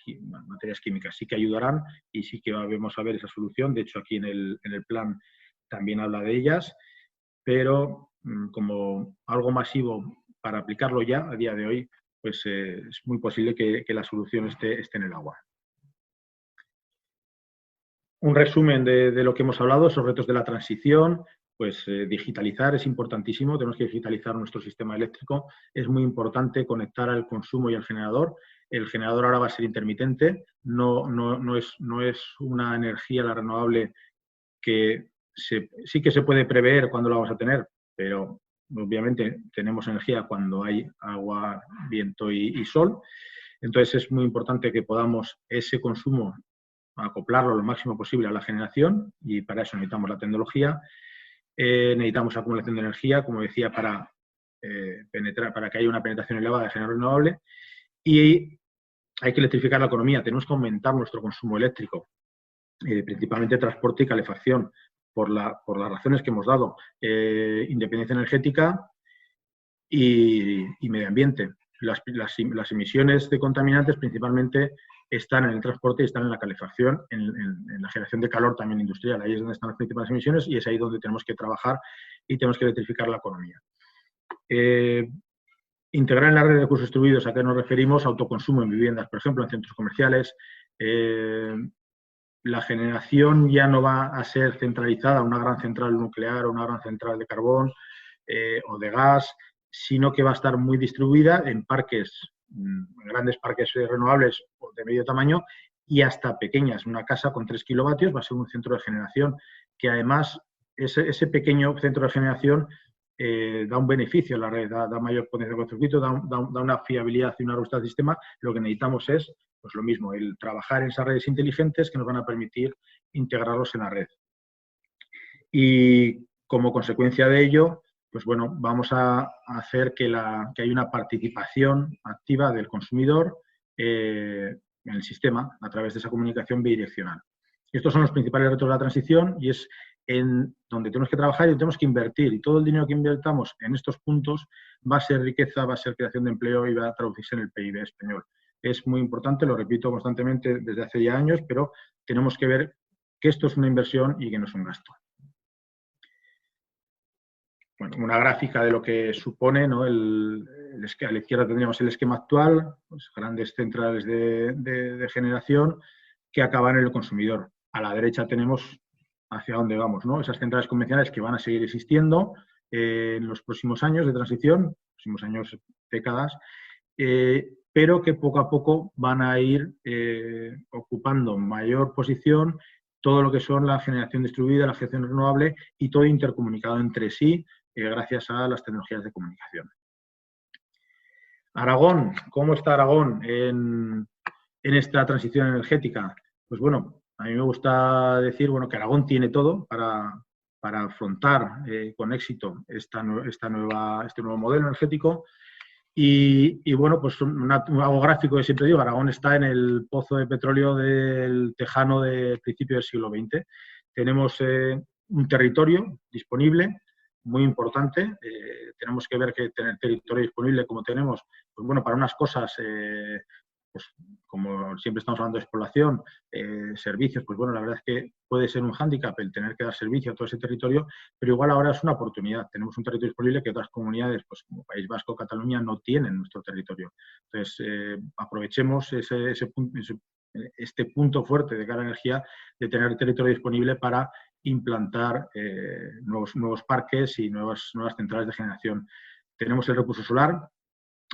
químicas. Sí que ayudarán y sí que vamos a ver esa solución. De hecho, aquí en el plan también habla de ellas, pero como algo masivo para aplicarlo ya a día de hoy, pues es muy posible que la solución esté en el agua. Un resumen de lo que hemos hablado, esos retos de la transición. Pues digitalizar es importantísimo, tenemos que digitalizar nuestro sistema eléctrico, es muy importante conectar al consumo y al generador. El generador ahora va a ser intermitente, no es una energía, la renovable, que sí que se puede prever cuándo la vamos a tener, pero obviamente tenemos energía cuando hay agua, viento y sol. Entonces es muy importante que podamos ese consumo acoplarlo lo máximo posible a la generación, y para eso necesitamos la tecnología. Necesitamos acumulación de energía, como decía, para que haya una penetración elevada de género renovable, y hay que electrificar la economía. Tenemos que aumentar nuestro consumo eléctrico, principalmente transporte y calefacción, por las razones que hemos dado, independencia energética y medio ambiente. Las emisiones de contaminantes principalmente están en el transporte y están en la calefacción, en la generación de calor también industrial. Ahí es donde están las principales emisiones y es ahí donde tenemos que trabajar y tenemos que electrificar la economía. Integrar en la red de recursos distribuidos, ¿a qué nos referimos? Autoconsumo en viviendas, por ejemplo, en centros comerciales. La generación ya no va a ser centralizada, una gran central nuclear o una gran central de carbón o de gas, sino que va a estar muy distribuida en parques, grandes parques renovables de medio tamaño y hasta pequeñas. Una casa con 3 kilovatios va a ser un centro de generación, que además ese pequeño centro de generación da un beneficio a la red, da mayor potencia de cortocircuito, da una fiabilidad y una robustez al sistema. Lo que necesitamos es pues lo mismo, el trabajar en esas redes inteligentes que nos van a permitir integrarlos en la red. Y como consecuencia de ello, pues bueno, vamos a hacer que haya una participación activa del consumidor en el sistema a través de esa comunicación bidireccional. Estos son los principales retos de la transición y es en donde tenemos que trabajar y tenemos que invertir. Y todo el dinero que invertamos en estos puntos va a ser riqueza, va a ser creación de empleo y va a traducirse en el PIB español. Es muy importante, lo repito constantemente desde hace ya años, pero tenemos que ver que esto es una inversión y que no es un gasto. Bueno, una gráfica de lo que supone, ¿no? A la izquierda tendríamos el esquema actual, pues grandes centrales de generación que acaban en el consumidor. A la derecha tenemos hacia dónde vamos, ¿no? Esas centrales convencionales que van a seguir existiendo en los próximos años de transición, próximos años, décadas, pero que poco a poco van a ir ocupando mayor posición todo lo que son la generación distribuida, la generación renovable y todo intercomunicado entre sí gracias a las tecnologías de comunicación. Aragón, ¿cómo está Aragón en esta transición energética? Pues bueno, a mí me gusta decir que Aragón tiene todo para afrontar con éxito este nuevo modelo energético. Y bueno, pues algo gráfico que siempre digo, Aragón está en el pozo de petróleo del Tejano de principio del siglo XX. Tenemos un territorio disponible muy importante. Tenemos que ver que tener territorio disponible como tenemos, pues bueno, para unas cosas, pues como siempre estamos hablando de exploración, servicios, pues bueno, la verdad es que puede ser un hándicap el tener que dar servicio a todo ese territorio, pero igual ahora es una oportunidad. Tenemos un territorio disponible que otras comunidades, pues como País Vasco, Cataluña, no tienen nuestro territorio. Entonces, aprovechemos este punto fuerte de cara a energía de tener territorio disponible para implantar nuevos parques y nuevas centrales de generación. Tenemos el recurso solar.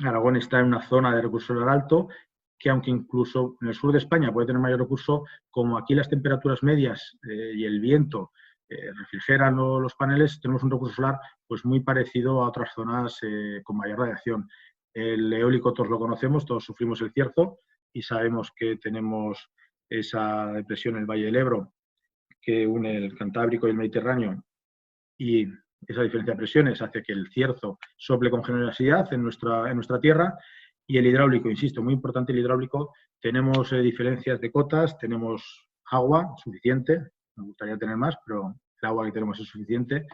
Aragón está en una zona de recurso solar alto, que aunque incluso en el sur de España puede tener mayor recurso, como aquí las temperaturas medias y el viento refrigeran los paneles, tenemos un recurso solar pues muy parecido a otras zonas con mayor radiación. El eólico todos lo conocemos, todos sufrimos el cierzo y sabemos que tenemos esa depresión en el Valle del Ebro que une el Cantábrico y el Mediterráneo, y esa diferencia de presiones hace que el cierzo sople con generosidad en nuestra tierra. Y el hidráulico, insisto, muy importante el hidráulico, tenemos diferencias de cotas, tenemos agua suficiente, me gustaría tener más, pero el agua que tenemos es suficiente,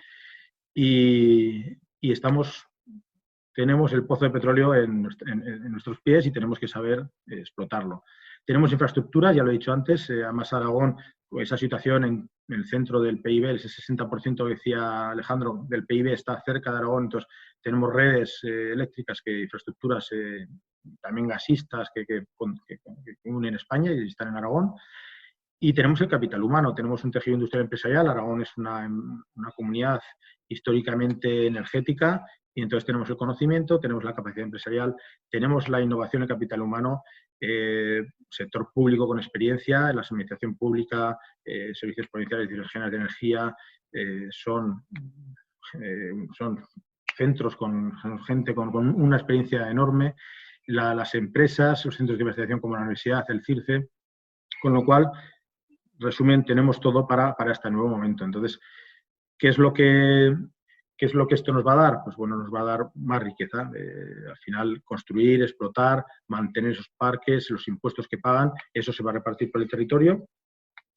y estamos tenemos el pozo de petróleo en nuestros pies y tenemos que saber explotarlo. Tenemos infraestructuras, ya lo he dicho antes, además Aragón, pues esa situación en el centro del PIB, ese 60% que decía Alejandro del PIB está cerca de Aragón, entonces tenemos redes eléctricas, infraestructuras también gasistas que unen España y están en Aragón. Y tenemos el capital humano, tenemos un tejido industrial empresarial. Aragón es una comunidad históricamente energética y entonces tenemos el conocimiento, tenemos la capacidad empresarial, tenemos la innovación y capital humano, sector público con experiencia en la administración pública, servicios provinciales, direcciones generales de energía, son centros con gente con una experiencia enorme, las empresas, los centros de investigación como la universidad, el CIRCE, con lo cual, resumen, tenemos todo para este nuevo momento. Entonces, ¿qué es lo que esto nos va a dar? Pues bueno, nos va a dar más riqueza. Al final, construir, explotar, mantener esos parques, los impuestos que pagan, eso se va a repartir por el territorio.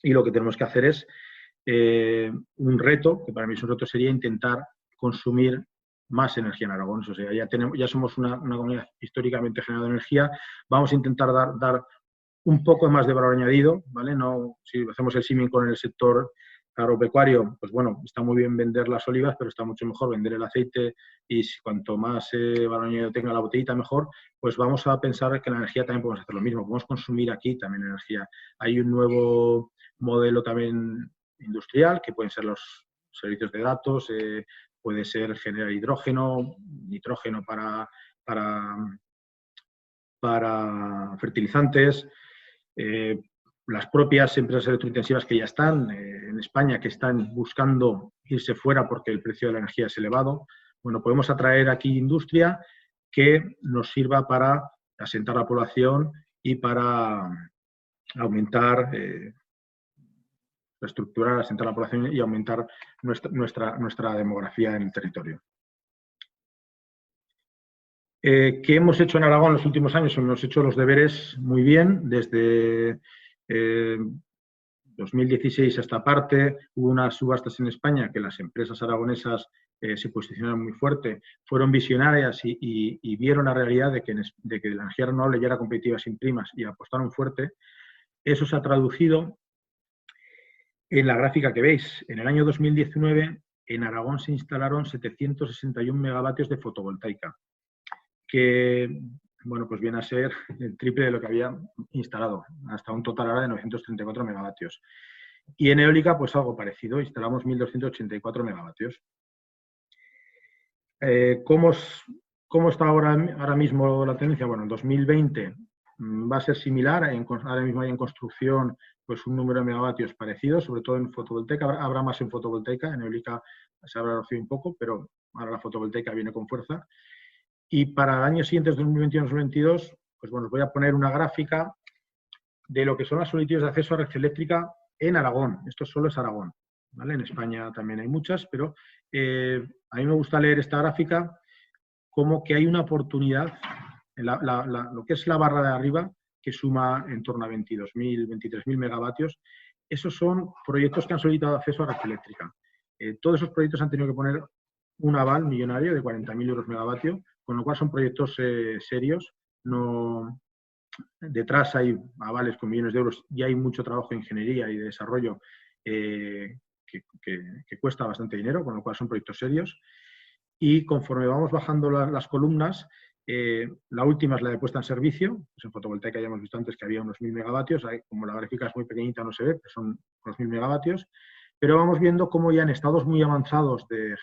Y lo que tenemos que hacer es un reto, que para mí es un reto, sería intentar consumir más energía en Aragón. O sea, ya somos una comunidad históricamente generadora de energía. Vamos a intentar dar un poco más de valor añadido, ¿vale? No, si hacemos el símil con el sector agropecuario, pues bueno, está muy bien vender las olivas, pero está mucho mejor vender el aceite y cuanto más valor añadido tenga la botellita, mejor. Pues vamos a pensar que en la energía también podemos hacer lo mismo, podemos consumir aquí también energía. Hay un nuevo modelo también industrial, que pueden ser los servicios de datos, puede ser generar hidrógeno, nitrógeno para fertilizantes, las propias empresas electrointensivas que ya están en España, que están buscando irse fuera porque el precio de la energía es elevado. Bueno, podemos atraer aquí industria que nos sirva para asentar la población y para aumentar, reestructurar, asentar la población y aumentar nuestra demografía en el territorio. ¿Qué hemos hecho en Aragón en los últimos años? Hemos hecho los deberes muy bien. Desde 2016 a esta parte hubo unas subastas en España que las empresas aragonesas se posicionaron muy fuerte, fueron visionarias y vieron la realidad de que la energía renovable ya era competitiva sin primas y apostaron fuerte. Eso se ha traducido en la gráfica que veis. En el año 2019 en Aragón se instalaron 761 megavatios de fotovoltaica, que, bueno, pues viene a ser el triple de lo que había instalado, hasta un total ahora de 934 megavatios. Y en eólica, pues algo parecido, instalamos 1.284 megavatios. ¿Cómo está ahora mismo la tendencia? Bueno, en 2020 va a ser similar, ahora mismo hay en construcción pues un número de megavatios parecido, sobre todo en fotovoltaica, habrá más en fotovoltaica, en eólica se habrá reducido un poco, pero ahora la fotovoltaica viene con fuerza. Y para años siguientes, 2021-2022, pues bueno, os voy a poner una gráfica de lo que son las solicitudes de acceso a red eléctrica en Aragón. Esto solo es Aragón, ¿vale? En España también hay muchas, pero a mí me gusta leer esta gráfica como que hay una oportunidad, lo que es la barra de arriba, que suma en torno a 22.000, 23.000 megavatios. Esos son proyectos que han solicitado acceso a red eléctrica. Todos esos proyectos han tenido que poner un aval millonario de 40.000 euros megavatio, con lo cual son proyectos serios. No, detrás hay avales con millones de euros y hay mucho trabajo de ingeniería y de desarrollo que cuesta bastante dinero, con lo cual son proyectos serios. Y conforme vamos bajando las columnas, la última es la de puesta en servicio. Pues en fotovoltaica ya hemos visto antes que había unos 1.000 megavatios, como la gráfica es muy pequeñita no se ve, pero son unos 1.000 megavatios. Pero vamos viendo cómo ya en estados muy avanzados de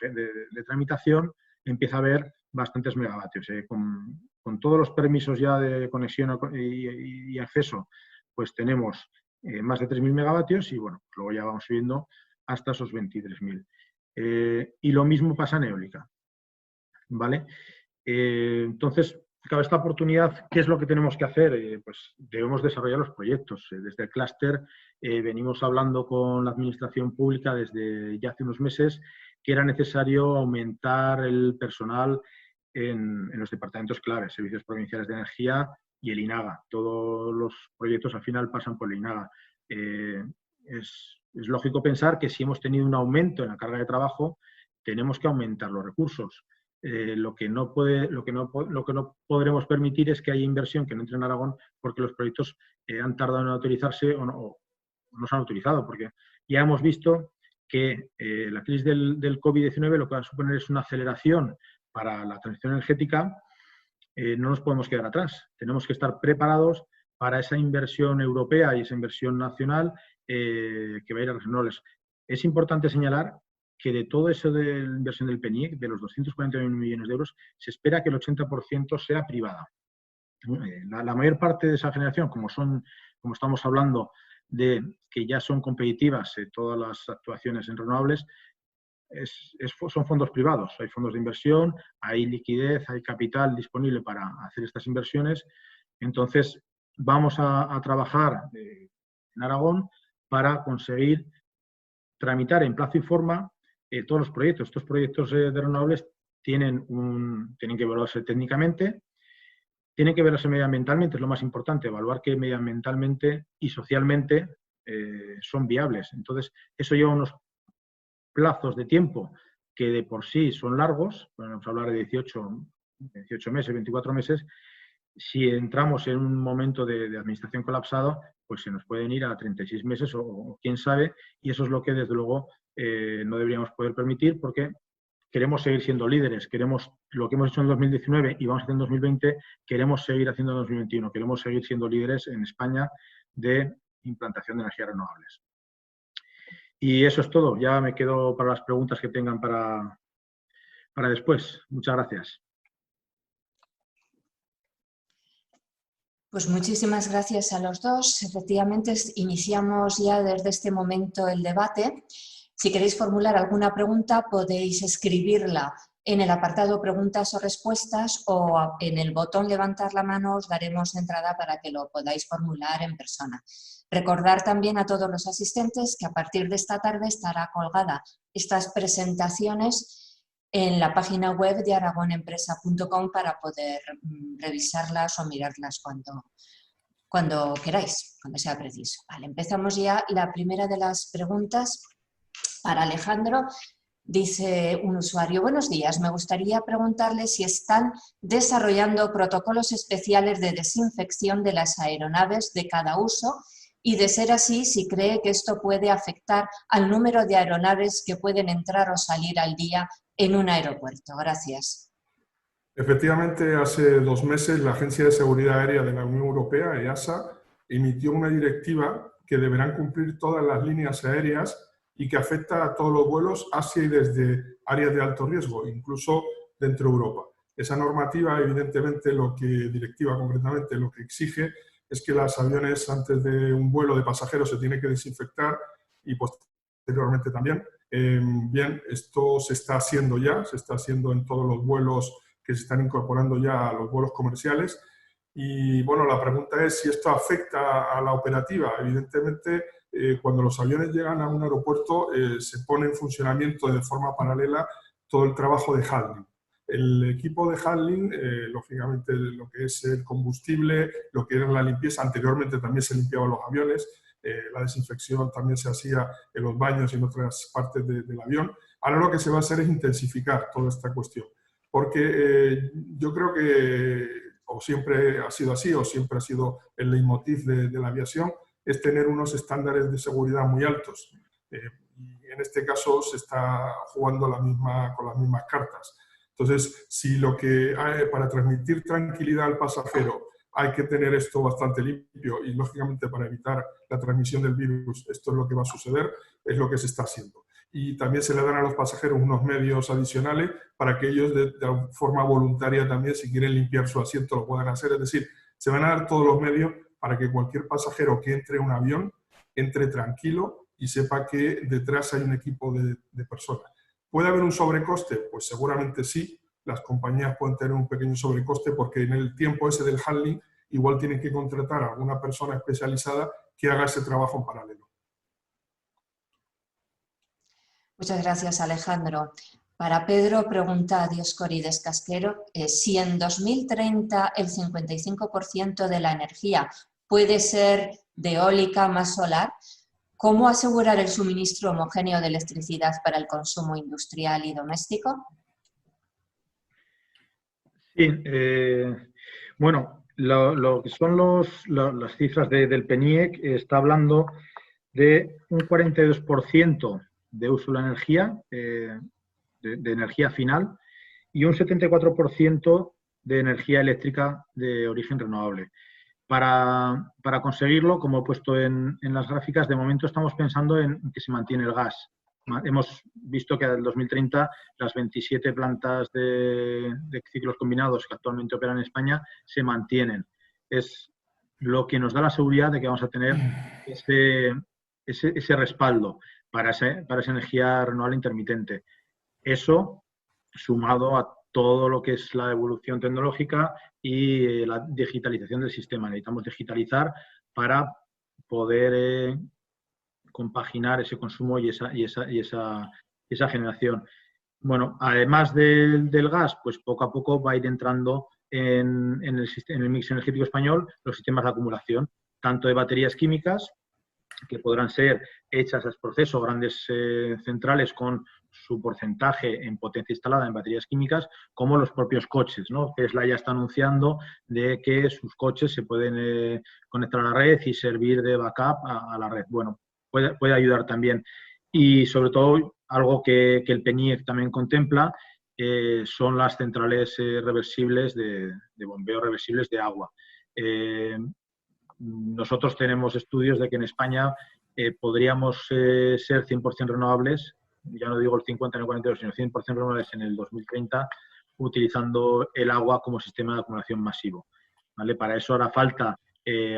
tramitación empieza a haber bastantes megavatios. Con todos los permisos ya de conexión y acceso, pues tenemos más de 3.000 megavatios y bueno, luego ya vamos subiendo hasta esos 23.000. Y lo mismo pasa en eólica, ¿vale? Entonces, claro, esta oportunidad, ¿qué es lo que tenemos que hacer? Pues debemos desarrollar los proyectos. Desde el clúster venimos hablando con la administración pública desde ya hace unos meses que era necesario aumentar el personal en los departamentos claves, servicios provinciales de energía y el INAGA. Todos los proyectos al final pasan por el INAGA. Es lógico pensar que si hemos tenido un aumento en la carga de trabajo, tenemos que aumentar los recursos. Lo que no podremos permitir es que haya inversión que no entre en Aragón porque los proyectos han tardado en autorizarse o no se han autorizado, porque ya hemos visto que la crisis del COVID-19 lo que va a suponer es una aceleración para la transición energética. No nos podemos quedar atrás, tenemos que estar preparados para esa inversión europea y esa inversión nacional que va a ir a renovables. Es importante señalar que de todo eso de la inversión del PNIEC, de los 241 millones de euros, se espera que el 80% sea privada. La mayor parte de esa generación, como estamos hablando de que ya son competitivas todas las actuaciones en renovables, son fondos privados. Hay fondos de inversión, hay liquidez, hay capital disponible para hacer estas inversiones. Entonces, vamos a trabajar en Aragón para conseguir tramitar en plazo y forma todos los proyectos. Estos proyectos de renovables tienen que evaluarse técnicamente, tienen que verse medioambientalmente, es lo más importante, evaluar que medioambientalmente y socialmente son viables. Entonces, eso lleva unos plazos de tiempo que de por sí son largos, vamos a hablar de 18 meses, 24 meses. Si entramos en un momento de administración colapsado, pues se nos pueden ir a 36 meses o quién sabe, y eso es lo que desde luego no deberíamos poder permitir, porque queremos seguir siendo líderes, queremos lo que hemos hecho en 2019 y vamos a hacer en 2020, queremos seguir haciendo en 2021, queremos seguir siendo líderes en España de implantación de energías renovables. Y eso es todo, ya me quedo para las preguntas que tengan para después. Muchas gracias. Pues muchísimas gracias a los dos. Efectivamente, iniciamos ya desde este momento el debate. Si queréis formular alguna pregunta, podéis escribirla en el apartado preguntas o respuestas, o en el botón levantar la mano os daremos entrada para que lo podáis formular en persona. Recordar también a todos los asistentes que a partir de esta tarde estará colgada estas presentaciones en la página web de aragonempresa.com para poder revisarlas o mirarlas cuando queráis, cuando sea preciso. Vale, empezamos ya. La primera de las preguntas para Alejandro. Dice un usuario: buenos días, me gustaría preguntarle si están desarrollando protocolos especiales de desinfección de las aeronaves de cada uso y, de ser así, si cree que esto puede afectar al número de aeronaves que pueden entrar o salir al día en un aeropuerto. Gracias. Efectivamente, hace 2 meses la Agencia de Seguridad Aérea de la Unión Europea, EASA, emitió una directiva que deberán cumplir todas las líneas aéreas y que afecta a todos los vuelos hacia y desde áreas de alto riesgo, incluso dentro de Europa. Esa normativa, evidentemente, directiva concretamente, lo que exige es que los aviones antes de un vuelo de pasajeros se tienen que desinfectar y posteriormente también. Bien, esto se está haciendo ya, se está haciendo en todos los vuelos que se están incorporando ya a los vuelos comerciales. Y bueno, la pregunta es si esto afecta a la operativa. Evidentemente, cuando los aviones llegan a un aeropuerto, se pone en funcionamiento de forma paralela todo el trabajo de handling. El equipo de handling, lógicamente, lo que es el combustible, lo que era la limpieza, anteriormente también se limpiaban los aviones, la desinfección también se hacía en los baños y en otras partes del avión. Ahora lo que se va a hacer es intensificar toda esta cuestión, porque yo creo que o siempre ha sido así, o siempre ha sido el leitmotiv de la aviación, es tener unos estándares de seguridad muy altos. Y en este caso se está jugando con las mismas cartas. Entonces, si lo que hay para transmitir tranquilidad al pasajero hay que tener esto bastante limpio y, lógicamente, para evitar la transmisión del virus, esto es lo que va a suceder, es lo que se está haciendo. Y también se le dan a los pasajeros unos medios adicionales para que ellos de forma voluntaria también, si quieren limpiar su asiento, lo puedan hacer. Es decir, se van a dar todos los medios para que cualquier pasajero que entre en un avión entre tranquilo y sepa que detrás hay un equipo de personas. ¿Puede haber un sobrecoste? Pues seguramente sí. Las compañías pueden tener un pequeño sobrecoste porque en el tiempo ese del handling igual tienen que contratar a alguna persona especializada que haga ese trabajo en paralelo. Muchas gracias, Alejandro. Para Pedro, pregunta a Dioscorides Casquero si en 2030 el 55% de la energía puede ser de eólica más solar. ¿Cómo asegurar el suministro homogéneo de electricidad para el consumo industrial y doméstico? Sí, bueno, lo que son las cifras del PNIEC está hablando de un 42% de uso de la energía, de energía final, y un 74% de energía eléctrica de origen renovable. Para conseguirlo, como he puesto en las gráficas, de momento estamos pensando en que se mantiene el gas. Hemos visto que en el 2030 las 27 plantas de ciclos combinados que actualmente operan en España se mantienen. Es lo que nos da la seguridad de que vamos a tener ese respaldo para esa energía renovable intermitente. Eso sumado a todo lo que es la evolución tecnológica y la digitalización del sistema. Necesitamos digitalizar para poder compaginar ese consumo y esa generación. Bueno, además del gas, pues poco a poco va a ir entrando en el mix energético español los sistemas de acumulación, tanto de baterías químicas, que podrán ser hechas a proceso, grandes centrales con su porcentaje en potencia instalada en baterías químicas, como los propios coches, ¿no? Tesla ya está anunciando de que sus coches se pueden conectar a la red y servir de backup a la red. Bueno, puede ayudar también. Y sobre todo, algo que el PNIEC también contempla son las centrales reversibles de bombeo reversibles de agua. Nosotros tenemos estudios de que en España podríamos ser 100% renovables, ya no digo el 50 ni el 42, sino 100% renovables en el 2030, utilizando el agua como sistema de acumulación masivo, ¿vale? Para eso hará falta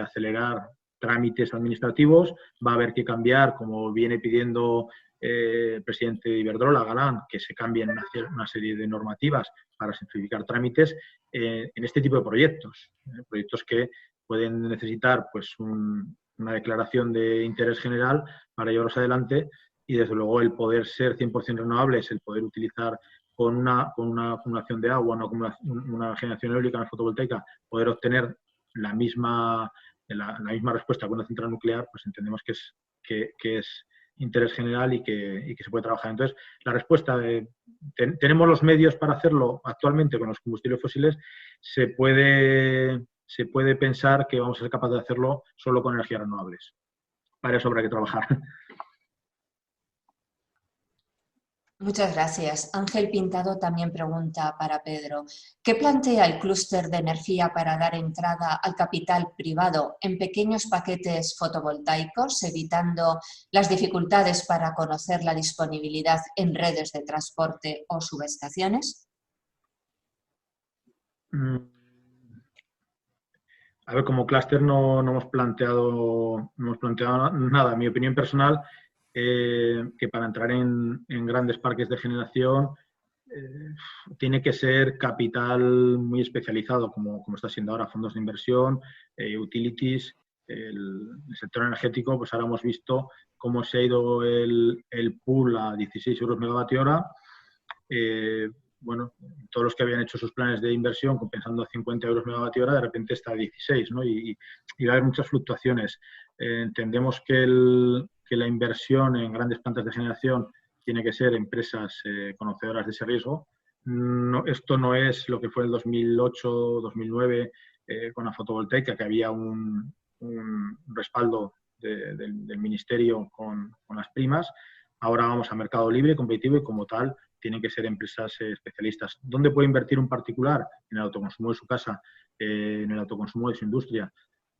acelerar trámites administrativos, va a haber que cambiar, como viene pidiendo el presidente de Iberdrola, Galán, que se cambien una serie de normativas para simplificar trámites en este tipo de proyectos, proyectos que pueden necesitar pues una declaración de interés general para llevarlos adelante y desde luego el poder ser 100% renovables, el poder utilizar con una acumulación de agua, una generación eólica, una fotovoltaica, poder obtener la misma respuesta que una central nuclear, pues entendemos que es interés general y que se puede trabajar. Entonces, la respuesta tenemos los medios para hacerlo actualmente con los combustibles fósiles, se puede pensar que vamos a ser capaces de hacerlo solo con energías renovables. Para eso habrá que trabajar. Muchas gracias. Ángel Pintado también pregunta para Pedro, ¿qué plantea el clúster de energía para dar entrada al capital privado en pequeños paquetes fotovoltaicos, evitando las dificultades para conocer la disponibilidad en redes de transporte o subestaciones? A ver, como clúster no hemos planteado nada. En mi opinión personal, que para entrar en grandes parques de generación tiene que ser capital muy especializado, como está siendo ahora, fondos de inversión, utilities, el sector energético. Pues ahora hemos visto cómo se ha ido el pool a 16 euros megavatio hora. Bueno, todos los que habían hecho sus planes de inversión compensando a 50 euros megavatio hora, de repente está a 16, ¿no? Y va a haber muchas fluctuaciones. Entendemos que la inversión en grandes plantas de generación tiene que ser empresas conocedoras de ese riesgo. Esto no es lo que fue el 2008-2009 con la fotovoltaica, que había un respaldo del ministerio con las primas. Ahora vamos a mercado libre, competitivo, y como tal tienen que ser empresas especialistas. ¿Dónde puede invertir un particular? En el autoconsumo de su casa, en el autoconsumo de su industria.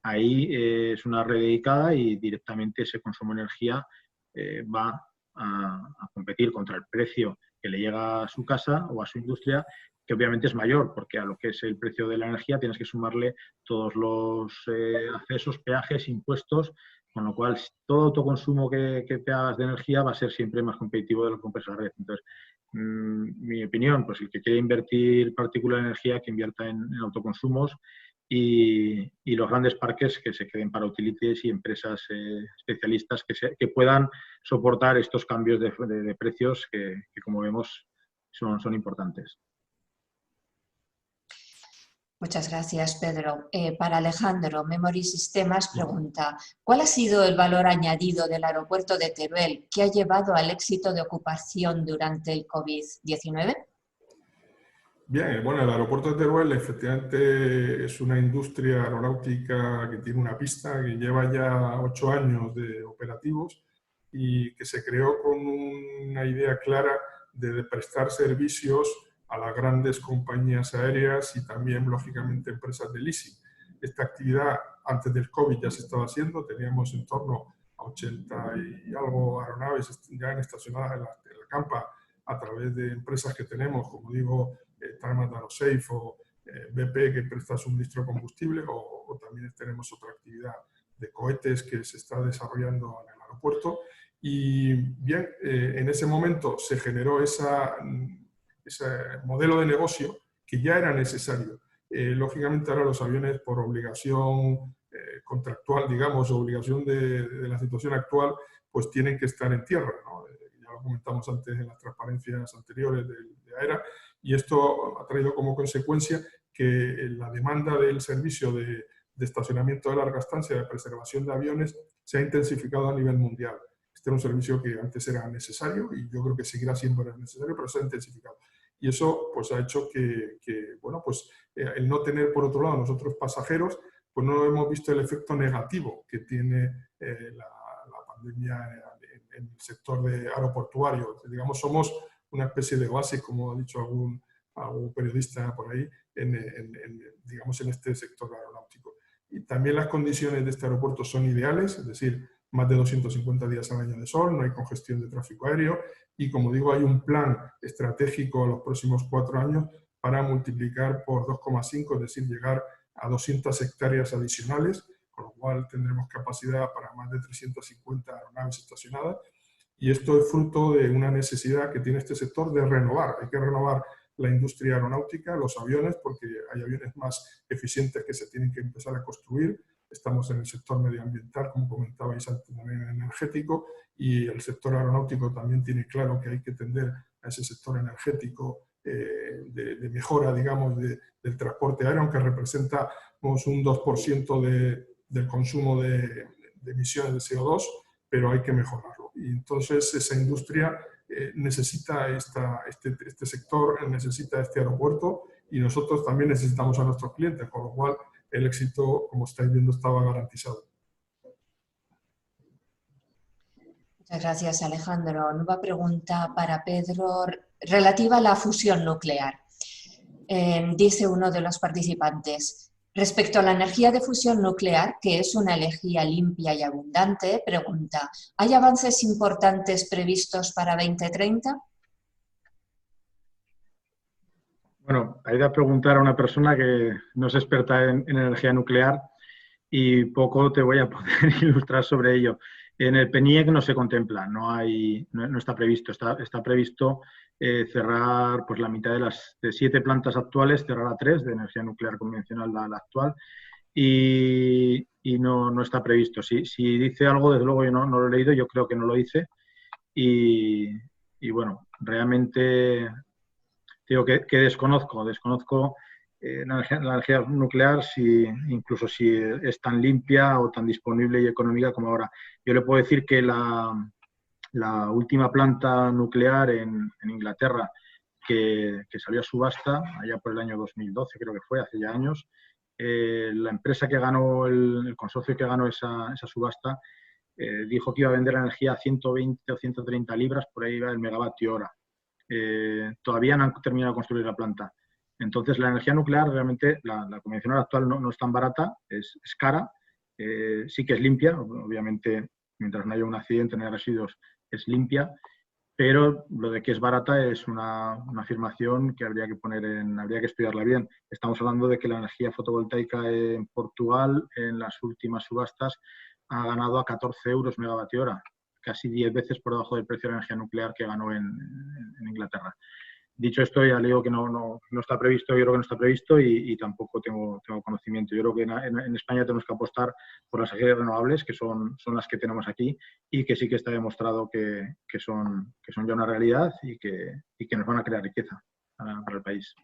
Ahí es una red dedicada y directamente ese consumo de energía va a competir contra el precio que le llega a su casa o a su industria, que obviamente es mayor, porque a lo que es el precio de la energía tienes que sumarle todos los accesos, peajes, impuestos, con lo cual todo autoconsumo que te hagas de energía va a ser siempre más competitivo de lo que compres la red. Entonces, mi opinión, pues el que quiere invertir particular energía, que invierta en autoconsumos, y los grandes parques que se queden para utilities y empresas especialistas que puedan soportar estos cambios de precios que, como vemos, son importantes. Muchas gracias, Pedro. Para Alejandro, Memory Sistemas pregunta, ¿cuál ha sido el valor añadido del aeropuerto de Teruel que ha llevado al éxito de ocupación durante el COVID-19? Bien, bueno, el aeropuerto de Teruel efectivamente es una industria aeronáutica que tiene una pista que lleva ya 8 años de operativos y que se creó con una idea clara de prestar servicios a las grandes compañías aéreas y también, lógicamente, empresas de leasing. Esta actividad antes del COVID ya se estaba haciendo, teníamos en torno a 80 y algo aeronaves ya estacionadas en la campa a través de empresas que tenemos, como digo, Tarmat Aerosafe o BP, que presta suministro de combustible, o también tenemos otra actividad de cohetes que se está desarrollando en el aeropuerto. Y bien, en ese momento se generó ese modelo de negocio que ya era necesario. Lógicamente ahora los aviones, por obligación contractual, digamos, obligación de la situación actual, pues tienen que estar en tierra, ¿no? Ya lo comentamos antes en las transparencias anteriores de AERA, y esto ha traído como consecuencia que la demanda del servicio de estacionamiento de larga estancia, de preservación de aviones, se ha intensificado a nivel mundial. Este era un servicio que antes era necesario y yo creo que seguirá siendo necesario, pero se ha intensificado. Y eso pues, ha hecho que bueno, pues, el no tener, por otro lado, nosotros pasajeros, pues no hemos visto el efecto negativo que tiene la pandemia en el sector aeroportuario. Digamos, somos una especie de oasis, como ha dicho algún periodista por ahí, digamos, en este sector aeronáutico. Y también las condiciones de este aeropuerto son ideales, es decir, más de 250 días al año de sol, no hay congestión de tráfico aéreo y, como digo, hay un plan estratégico a los próximos 4 años para multiplicar por 2,5, es decir, llegar a 200 hectáreas adicionales, con lo cual tendremos capacidad para más de 350 aeronaves estacionadas. Y esto es fruto de una necesidad que tiene este sector de renovar. Hay que renovar la industria aeronáutica, los aviones, porque hay aviones más eficientes que se tienen que empezar a construir. Estamos en el sector medioambiental, como comentabais antes, también energético, y el sector aeronáutico también tiene claro que hay que tender a ese sector energético de mejora, digamos, del transporte aéreo, aunque representa un 2% del consumo de emisiones de CO2, pero hay que mejorarlo. Y entonces esa industria necesita este sector, necesita este aeropuerto, y nosotros también necesitamos a nuestros clientes, con lo cual el éxito, como estáis viendo, estaba garantizado. Muchas gracias, Alejandro. Nueva pregunta para Pedro relativa a la fusión nuclear. Dice uno de los participantes: respecto a la energía de fusión nuclear, que es una energía limpia y abundante, pregunta, ¿hay avances importantes previstos para 2030? Bueno, hay que preguntar a una persona que no es experta en energía nuclear y poco te voy a poder ilustrar sobre ello. En el PNIEC no se contempla, no está previsto. Está previsto cerrar pues, la mitad de 7 plantas actuales, cerrar a 3 de energía nuclear convencional, la actual, y no está previsto. Si dice algo, desde luego yo no lo he leído, yo creo que no lo dice. Y bueno, realmente digo que desconozco la energía nuclear, incluso si es tan limpia o tan disponible y económica como ahora. Yo le puedo decir que la última planta nuclear en Inglaterra que salió a subasta, allá por el año 2012, creo que fue, hace ya años, la empresa que ganó, el consorcio que ganó esa subasta, dijo que iba a vender energía a 120 o 130 libras, por ahí va el megavatio hora. Todavía no han terminado de construir la planta. Entonces, la energía nuclear realmente, la convencional actual no es tan barata, es cara, sí que es limpia, obviamente, mientras no haya un accidente, no haya residuos, es limpia, pero lo de que es barata es una afirmación que habría que estudiarla bien. Estamos hablando de que la energía fotovoltaica en Portugal, en las últimas subastas, ha ganado a 14 euros megavatio hora, casi 10 veces por debajo del precio de la energía nuclear que ganó en Inglaterra. Dicho esto, ya le digo que no está previsto, yo creo que no está previsto y tampoco tengo conocimiento. Yo creo que en España tenemos que apostar por las energías renovables, que son las que tenemos aquí y que sí que está demostrado que son ya una realidad y que nos van a crear riqueza para el país.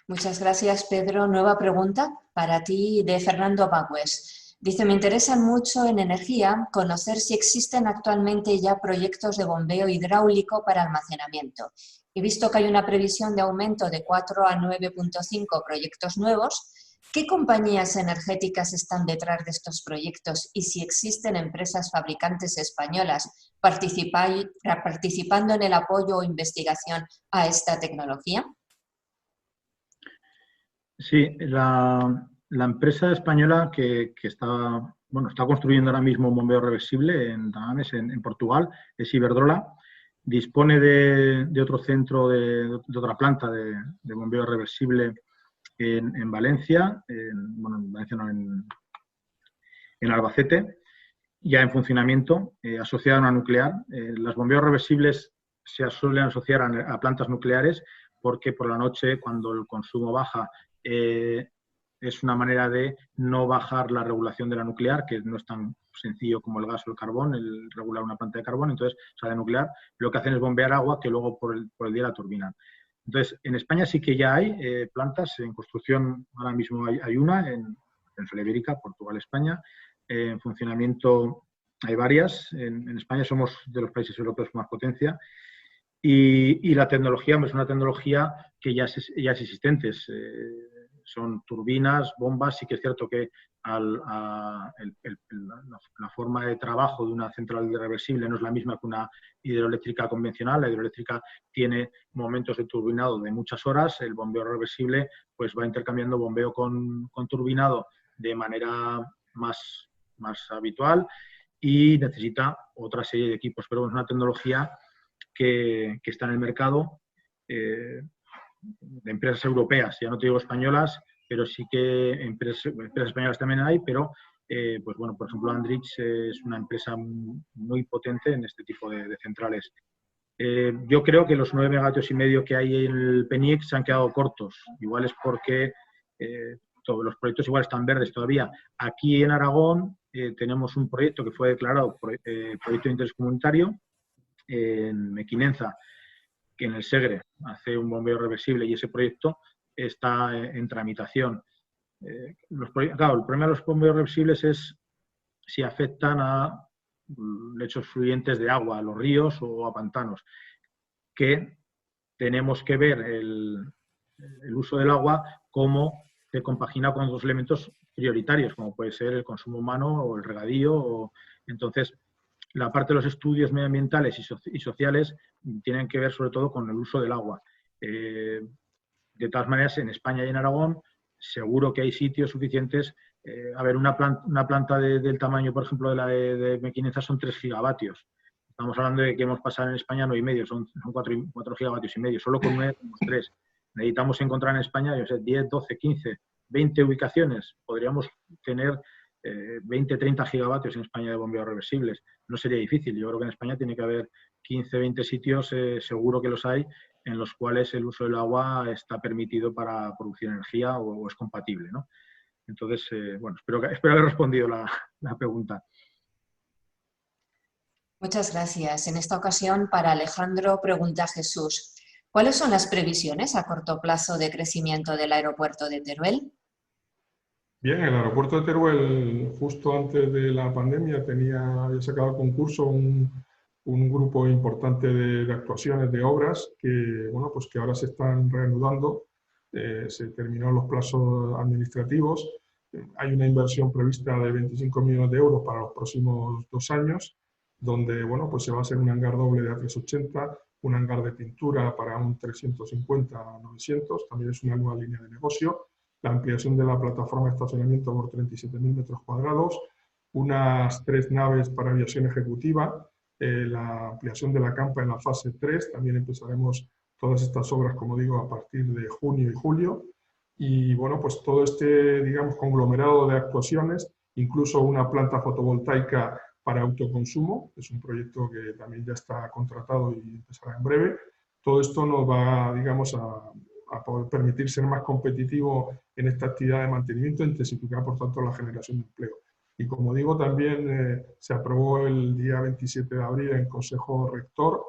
Muchas gracias, Pedro. Nueva pregunta para ti de Fernando Bagües. Dice, me interesan mucho en energía conocer si existen actualmente ya proyectos de bombeo hidráulico para almacenamiento. He visto que hay una previsión de aumento de 4 a 9.5 proyectos nuevos. ¿Qué compañías energéticas están detrás de estos proyectos y si existen empresas fabricantes españolas participando en el apoyo o investigación a esta tecnología? Sí, la empresa española que está construyendo ahora mismo un bombeo reversible en Tamames, en Portugal, es Iberdrola. Dispone de otro centro, de otra planta de bombeo reversible en Valencia, en Albacete, ya en funcionamiento, asociada a una nuclear. Los bombeos reversibles se suelen asociar a plantas nucleares porque por la noche, cuando el consumo baja, es una manera de no bajar la regulación de la nuclear, que no es tan sencillo como el gas o el carbón, el regular una planta de carbón. Entonces, de nuclear, lo que hacen es bombear agua que luego por el día la turbinan. Entonces, en España sí que ya hay plantas en construcción. Ahora mismo hay una en Península Ibérica, Portugal, España. En funcionamiento hay varias. En España somos de los países europeos con más potencia. Y la tecnología es una tecnología que ya es existente. Son turbinas, bombas. Sí que es cierto que la forma de trabajo de una central reversible no es la misma que una hidroeléctrica convencional. La hidroeléctrica tiene momentos de turbinado de muchas horas. El bombeo reversible pues va intercambiando bombeo con turbinado de manera más habitual y necesita otra serie de equipos. Pero es una tecnología que está en el mercado de empresas europeas, ya no te digo españolas, pero sí que empresas españolas también hay, pero por ejemplo, Andritz es una empresa muy potente en este tipo de centrales. Yo creo que los 9,5 megavatios que hay en el PENIEC se han quedado cortos. Igual es porque todos los proyectos igual están verdes todavía. Aquí en Aragón tenemos un proyecto que fue declarado proyecto de interés comunitario en Mequinenza, que en el Segre hace un bombeo reversible y ese proyecto está en tramitación. Claro, el problema de los bombeos reversibles es si afectan a lechos fluyentes de agua, a los ríos o a pantanos, que tenemos que ver el uso del agua cómo se compagina con otros elementos prioritarios, como puede ser el consumo humano o el regadío. Entonces, la parte de los estudios medioambientales y sociales tienen que ver sobre todo con el uso del agua. De todas maneras, en España y en Aragón seguro que hay sitios suficientes. Una planta del tamaño, por ejemplo, de la de Mequinenza son 3 gigavatios. Estamos hablando de que hemos pasado en España 9,5, son 4 gigavatios y medio. Solo con 9 tenemos 3. Necesitamos encontrar en España 10, 12, 15, 20 ubicaciones. Podríamos tener 20, 30 gigavatios en España de bombeos reversibles. No sería difícil. Yo creo que en España tiene que haber 15, 20 sitios, seguro que los hay, en los cuales el uso del agua está permitido para producir energía o es compatible, ¿no? Entonces, espero haber respondido la pregunta. Muchas gracias. En esta ocasión, para Alejandro, pregunta Jesús: ¿cuáles son las previsiones a corto plazo de crecimiento del aeropuerto de Teruel? Bien, el aeropuerto de Teruel, justo antes de la pandemia, había sacado al concurso un grupo importante de actuaciones, de obras, que ahora se están reanudando. Se terminaron los plazos administrativos. Hay una inversión prevista de 25 millones de euros para los próximos 2 años, donde se va a hacer un hangar doble de A380, un hangar de pintura para un 350-900, también es una nueva línea de negocio, la ampliación de la plataforma de estacionamiento por 37.000 metros cuadrados, unas 3 naves para aviación ejecutiva, la ampliación de la campa en la fase 3, también empezaremos todas estas obras, como digo, a partir de junio y julio, y todo este, digamos, conglomerado de actuaciones, incluso una planta fotovoltaica para autoconsumo, es un proyecto que también ya está contratado y empezará en breve. Todo esto nos va, digamos, a poder permitir ser más competitivo en esta actividad de mantenimiento e intensificar, por tanto, la generación de empleo. Y como digo, también se aprobó el día 27 de abril en Consejo Rector,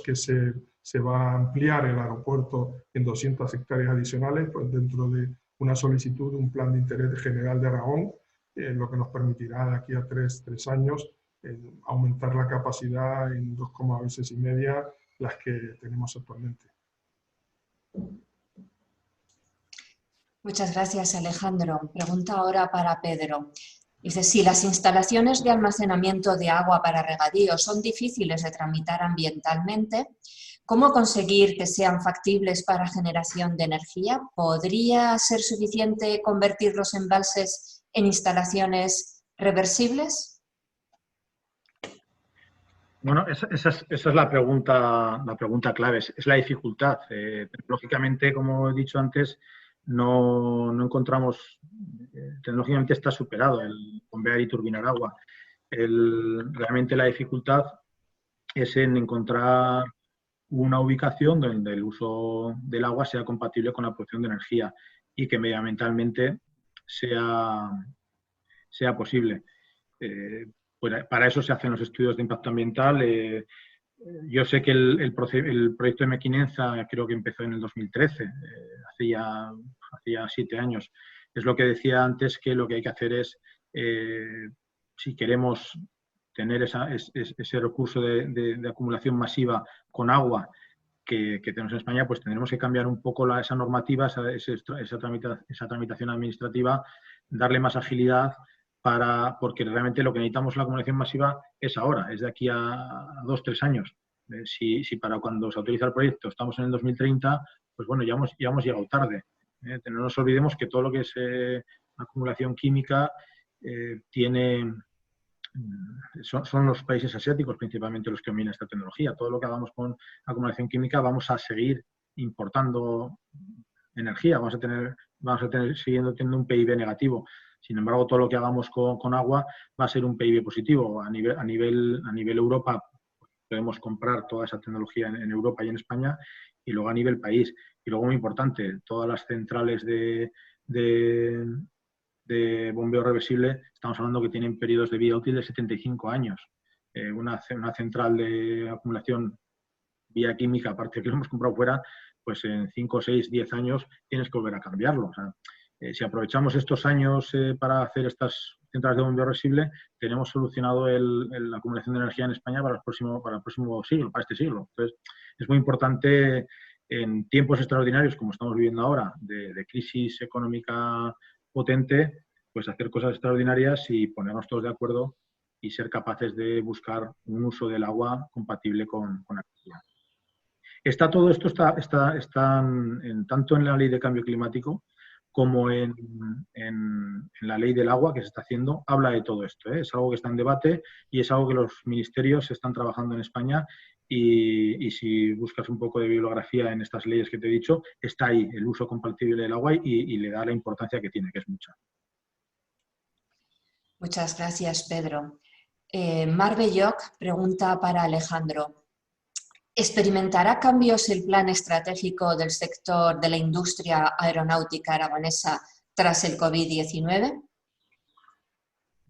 que se va a ampliar el aeropuerto en 200 hectáreas adicionales, pues dentro de una solicitud de un plan de interés general de Aragón, lo que nos permitirá de aquí a tres años aumentar la capacidad en 2,5 veces las que tenemos actualmente. Muchas gracias, Alejandro. Pregunta ahora para Pedro. Dice, si las instalaciones de almacenamiento de agua para regadío son difíciles de tramitar ambientalmente, ¿cómo conseguir que sean factibles para generación de energía? ¿Podría ser suficiente convertir los embalses en instalaciones reversibles? Bueno, esa es la pregunta clave, es la dificultad. Tecnológicamente, como he dicho antes, no encontramos, tecnológicamente está superado el bombear y turbinar agua. Realmente la dificultad es en encontrar una ubicación donde el uso del agua sea compatible con la producción de energía y que medioambientalmente sea posible. Pues para eso se hacen los estudios de impacto ambiental. Yo sé que el proyecto de Mequinenza creo que empezó en el 2013, hace ya 7 años. Es lo que decía antes, que lo que hay que hacer es, si queremos tener ese recurso de acumulación masiva con agua que tenemos en España, pues tendremos que cambiar un poco esa normativa, esa tramitación administrativa, darle más agilidad, porque realmente lo que necesitamos la acumulación masiva es ahora, es de aquí a 2 o 3 años. Si para cuando se autoriza el proyecto estamos en el 2030, pues bueno, ya hemos llegado tarde. No nos olvidemos que todo lo que es acumulación química son los países asiáticos principalmente los que dominan esta tecnología. Todo lo que hagamos con acumulación química vamos a seguir importando energía, vamos a tener siguiendo teniendo un PIB negativo. Sin embargo, todo lo que hagamos con agua va a ser un PIB positivo. A nivel Europa podemos comprar toda esa tecnología en Europa y en España, y luego a nivel país. Y luego, muy importante, todas las centrales de bombeo reversible, estamos hablando que tienen periodos de vida útil de 75 años. Una central de acumulación vía química, aparte de que lo hemos comprado fuera, pues en 5, 6, 10 años tienes que volver a cambiarlo. O sea, si aprovechamos estos años para hacer estas centrales de bombeo reversible, tenemos solucionado la acumulación de energía en España para el próximo siglo, para este siglo. Entonces, es muy importante en tiempos extraordinarios, como estamos viviendo ahora, de crisis económica potente, pues hacer cosas extraordinarias y ponernos todos de acuerdo y ser capaces de buscar un uso del agua compatible con la energía. Todo esto está tanto en la ley de cambio climático como en la ley del agua que se está haciendo, habla de todo esto. Es algo que está en debate y es algo que los ministerios están trabajando en España, y si buscas un poco de bibliografía en estas leyes que te he dicho, está ahí el uso compatible del agua y le da la importancia que tiene, que es mucha. Muchas gracias, Pedro. Mar Belloc pregunta para Alejandro. ¿Experimentará cambios el plan estratégico del sector de la industria aeronáutica aragonesa tras el COVID-19?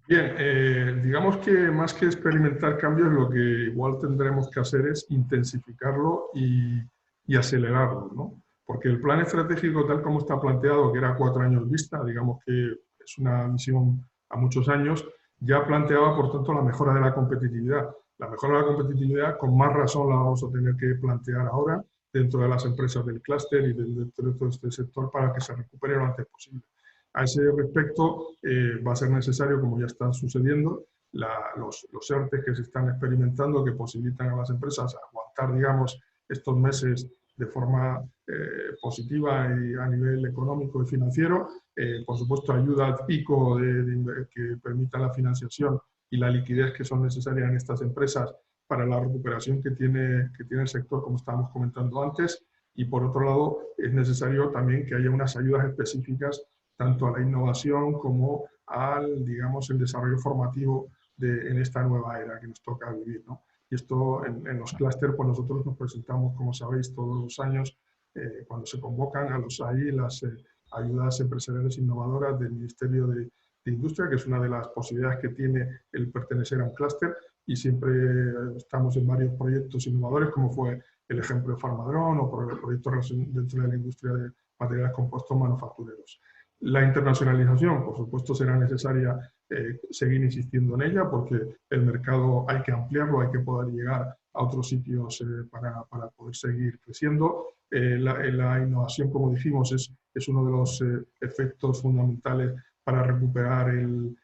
Bien, digamos que más que experimentar cambios, lo que igual tendremos que hacer es intensificarlo y acelerarlo, ¿no? Porque el plan estratégico, tal como está planteado, que era 4 años vista, digamos que es una misión a muchos años, ya planteaba, por tanto, la mejora de la competitividad. La mejora de la competitividad, con más razón, la vamos a tener que plantear ahora dentro de las empresas del clúster y dentro de todo este sector para que se recupere lo antes posible. A ese respecto, va a ser necesario, como ya está sucediendo, los ERTE que se están experimentando, que posibilitan a las empresas aguantar, digamos, estos meses de forma positiva y a nivel económico y financiero. Por supuesto, ayuda al pico que permita la financiación y la liquidez que son necesarias en estas empresas para la recuperación que tiene el sector, como estábamos comentando antes. Y por otro lado, es necesario también que haya unas ayudas específicas tanto a la innovación como al, digamos, el desarrollo formativo en esta nueva era que nos toca vivir, ¿no? Y esto en los clústeres, pues nosotros nos presentamos, como sabéis, todos los años cuando se convocan a los AI, las ayudas empresariales innovadoras del Ministerio de Industria, que es una de las posibilidades que tiene el pertenecer a un clúster, y siempre estamos en varios proyectos innovadores, como fue el ejemplo de Farmadrón o por el proyecto dentro de la industria de materiales compuestos manufactureros. La internacionalización, por supuesto, será necesaria seguir insistiendo en ella porque el mercado hay que ampliarlo, hay que poder llegar a otros sitios para poder seguir creciendo. La innovación, como dijimos, es uno de los efectos fundamentales para recuperar el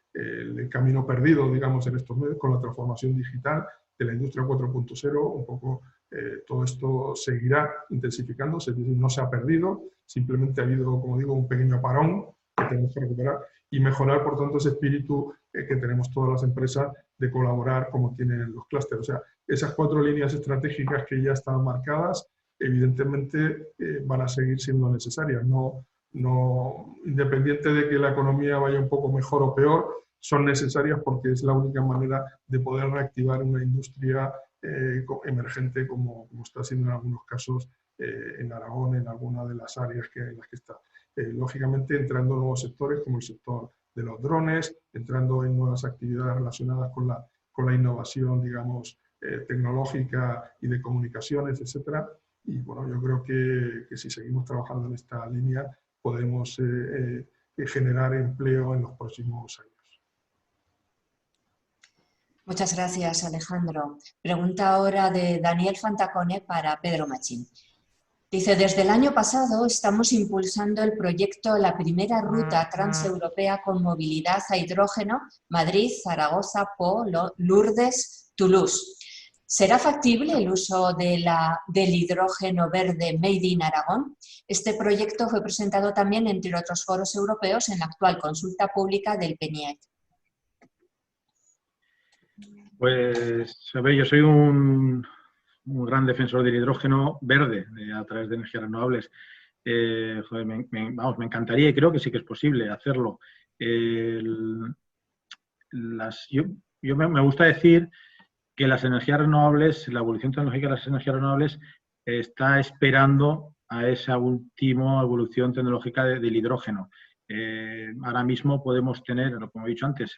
camino perdido, digamos, en estos medios con la transformación digital de la industria 4.0. Un poco todo esto seguirá intensificándose, es decir, no se ha perdido, simplemente ha habido, como digo, un pequeño parón que tenemos que recuperar y mejorar, por tanto, ese espíritu que tenemos todas las empresas de colaborar como tienen los clústeres. O sea, esas 4 líneas estratégicas que ya están marcadas, evidentemente van a seguir siendo necesarias. Independiente de que la economía vaya un poco mejor o peor, son necesarias porque es la única manera de poder reactivar una industria emergente como está siendo en algunos casos en Aragón, en alguna de las áreas en las que está. Lógicamente entrando en nuevos sectores como el sector de los drones, entrando en nuevas actividades relacionadas con la innovación, digamos, tecnológica y de comunicaciones, etcétera. Y bueno, yo creo que si seguimos trabajando en esta línea podemos generar empleo en los próximos años. Muchas gracias, Alejandro. Pregunta ahora de Daniel Fantacone para Pedro Machín. Dice, desde el año pasado estamos impulsando el proyecto La Primera Ruta Transeuropea con Movilidad a Hidrógeno, Madrid, Zaragoza, Po, Lourdes, Toulouse. ¿Será factible el uso del hidrógeno verde Made in Aragón? Este proyecto fue presentado también, entre otros foros europeos, en la actual consulta pública del PNIEC. Pues, a ver, yo soy un gran defensor del hidrógeno verde a través de energías renovables. Joder, me encantaría y creo que sí que es posible hacerlo. Me gusta decir que las energías renovables, la evolución tecnológica de las energías renovables está esperando a esa última evolución tecnológica del hidrógeno. Ahora mismo podemos tener, como he dicho antes,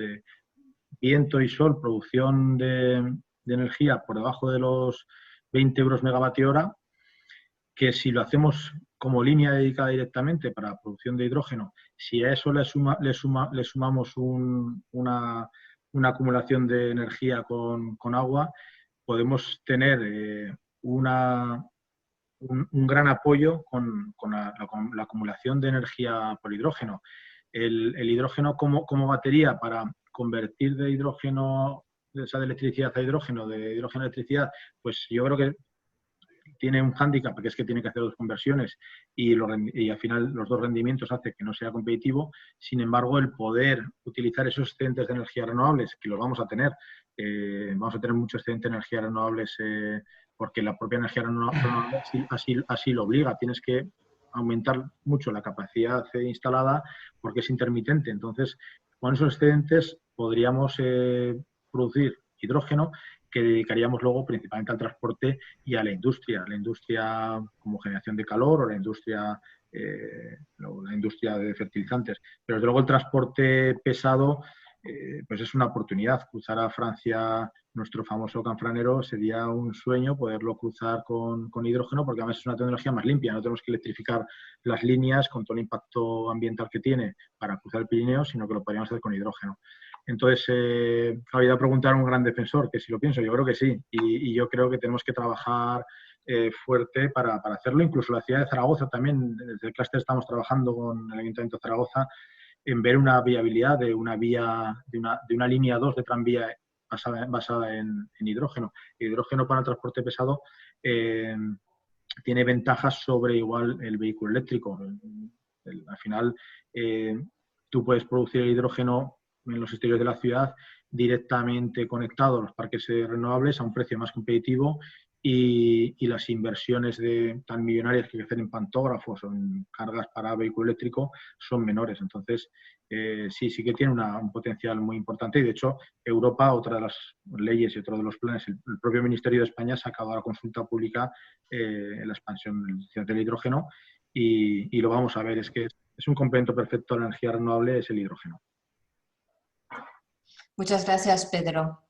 viento y sol, producción de energía por debajo de los 20 euros megavatio hora, que si lo hacemos como línea dedicada directamente para la producción de hidrógeno, si a eso le sumamos una acumulación de energía con agua, podemos tener un gran apoyo con la acumulación de energía por hidrógeno. El hidrógeno como batería para convertir de hidrógeno, de electricidad a hidrógeno, de hidrógeno a electricidad, pues yo creo que tiene un hándicap, que es que tiene que hacer 2 conversiones y al final los 2 rendimientos hace que no sea competitivo. Sin embargo, el poder utilizar esos excedentes de energías renovables, que los vamos a tener mucho excedente de energías renovables porque la propia energía renovable así lo obliga. Tienes que aumentar mucho la capacidad instalada porque es intermitente. Entonces, con esos excedentes podríamos producir hidrógeno que dedicaríamos luego principalmente al transporte y a la industria como generación de calor o la industria de fertilizantes. Pero desde luego el transporte pesado pues es una oportunidad. Cruzar a Francia, nuestro famoso canfranero, sería un sueño poderlo cruzar con hidrógeno, porque además es una tecnología más limpia. No tenemos que electrificar las líneas con todo el impacto ambiental que tiene para cruzar el Pirineo, sino que lo podríamos hacer con hidrógeno. Entonces, había que preguntar a un gran defensor, que si lo pienso, yo creo que sí. Y yo creo que tenemos que trabajar fuerte para hacerlo. Incluso la ciudad de Zaragoza también, desde el clúster estamos trabajando con el Ayuntamiento de Zaragoza en ver una viabilidad de una línea 2 de tranvía basada en hidrógeno. El hidrógeno para el transporte pesado tiene ventajas sobre igual el vehículo eléctrico. Al final, tú puedes producir el hidrógeno en los exteriores de la ciudad directamente conectado a los parques renovables a un precio más competitivo y las inversiones tan millonarias que hay que hacer en pantógrafos o en cargas para vehículo eléctrico son menores. Entonces, sí que tiene un potencial muy importante y, de hecho, Europa, otra de las leyes y otro de los planes, el propio Ministerio de España ha sacado a la consulta pública la expansión del hidrógeno y lo vamos a ver. Es que es un complemento perfecto a la energía renovable, es el hidrógeno. Muchas gracias, Pedro.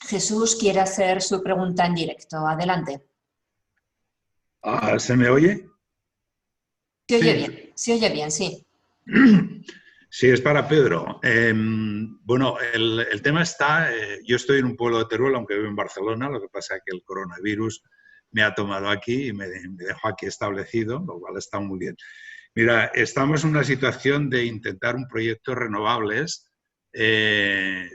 Jesús quiere hacer su pregunta en directo. Adelante. ¿Se me oye? Se oye bien, sí. Sí, es para Pedro. Bueno, el tema está, yo estoy en un pueblo de Teruel, aunque vivo en Barcelona, lo que pasa es que el coronavirus me ha tomado aquí y me dejó aquí establecido, lo cual está muy bien. Mira, estamos en una situación de intentar un proyecto de renovables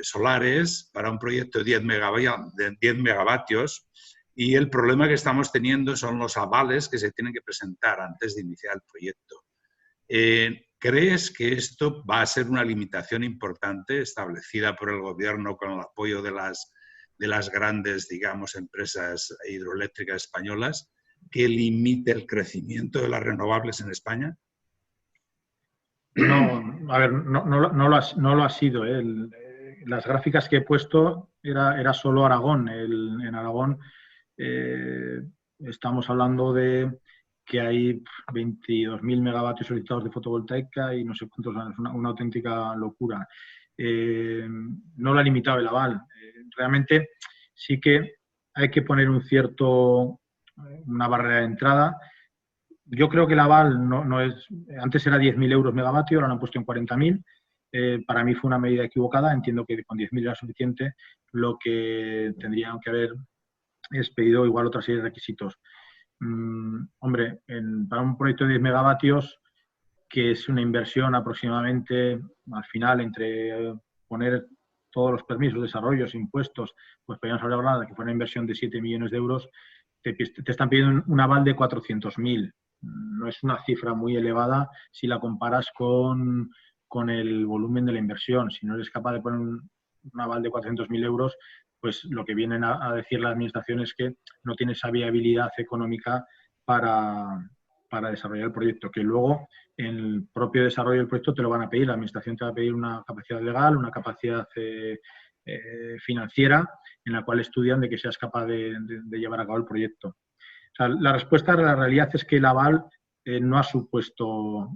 solares para un proyecto de 10 megavatios y el problema que estamos teniendo son los avales que se tienen que presentar antes de iniciar el proyecto. ¿Crees que esto va a ser una limitación importante establecida por el gobierno con el apoyo de las grandes, digamos, empresas hidroeléctricas españolas, que limite el crecimiento de las renovables en España? No, a ver, no lo ha sido. Las gráficas que he puesto era solo Aragón. En Aragón estamos hablando de que hay 22.000 megavatios solicitados de fotovoltaica y no sé cuántos, es una auténtica locura. No lo ha limitado el aval. Realmente sí que hay que poner una barrera de entrada. Yo creo que el aval no es... Antes era 10.000 euros megavatio, ahora lo han puesto en 40.000. Para mí fue una medida equivocada. Entiendo que con 10.000 era suficiente. Lo que tendrían que haber es pedido igual otra serie de requisitos. Hombre, para un proyecto de 10 megavatios, que es una inversión aproximadamente, al final, entre poner todos los permisos, desarrollos, impuestos, pues podríamos hablar de que fue una inversión de 7 millones de euros, te están pidiendo un aval de 400.000. No es una cifra muy elevada si la comparas con el volumen de la inversión. Si no eres capaz de poner un aval de 400.000 euros, pues lo que vienen a decir la administración es que no tiene esa viabilidad económica para desarrollar el proyecto, que luego en el propio desarrollo del proyecto te lo van a pedir. La administración te va a pedir una capacidad legal, una capacidad financiera, en la cual estudian de que seas capaz de llevar a cabo el proyecto. O sea, la respuesta de la realidad es que el aval no ha supuesto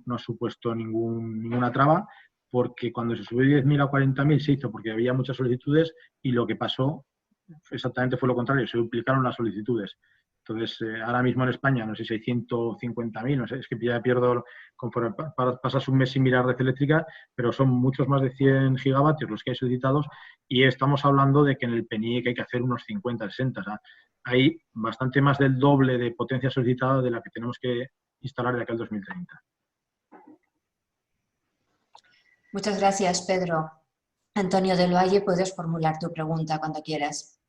ninguna traba, porque cuando se subió de 10.000 a 40.000 se hizo porque había muchas solicitudes y lo que pasó exactamente fue lo contrario, se duplicaron las solicitudes. Entonces, ahora mismo en España, no sé si hay 150.000, no sé, es que ya pierdo conforme pasas un mes sin mirar red eléctrica, pero son muchos más de 100 gigavatios los que hay solicitados y estamos hablando de que en el PNIEC hay que hacer unos 50, 60. O sea, hay bastante más del doble de potencia solicitada de la que tenemos que instalar de aquí al 2030. Muchas gracias, Pedro. Antonio del Valle, puedes formular tu pregunta cuando quieras.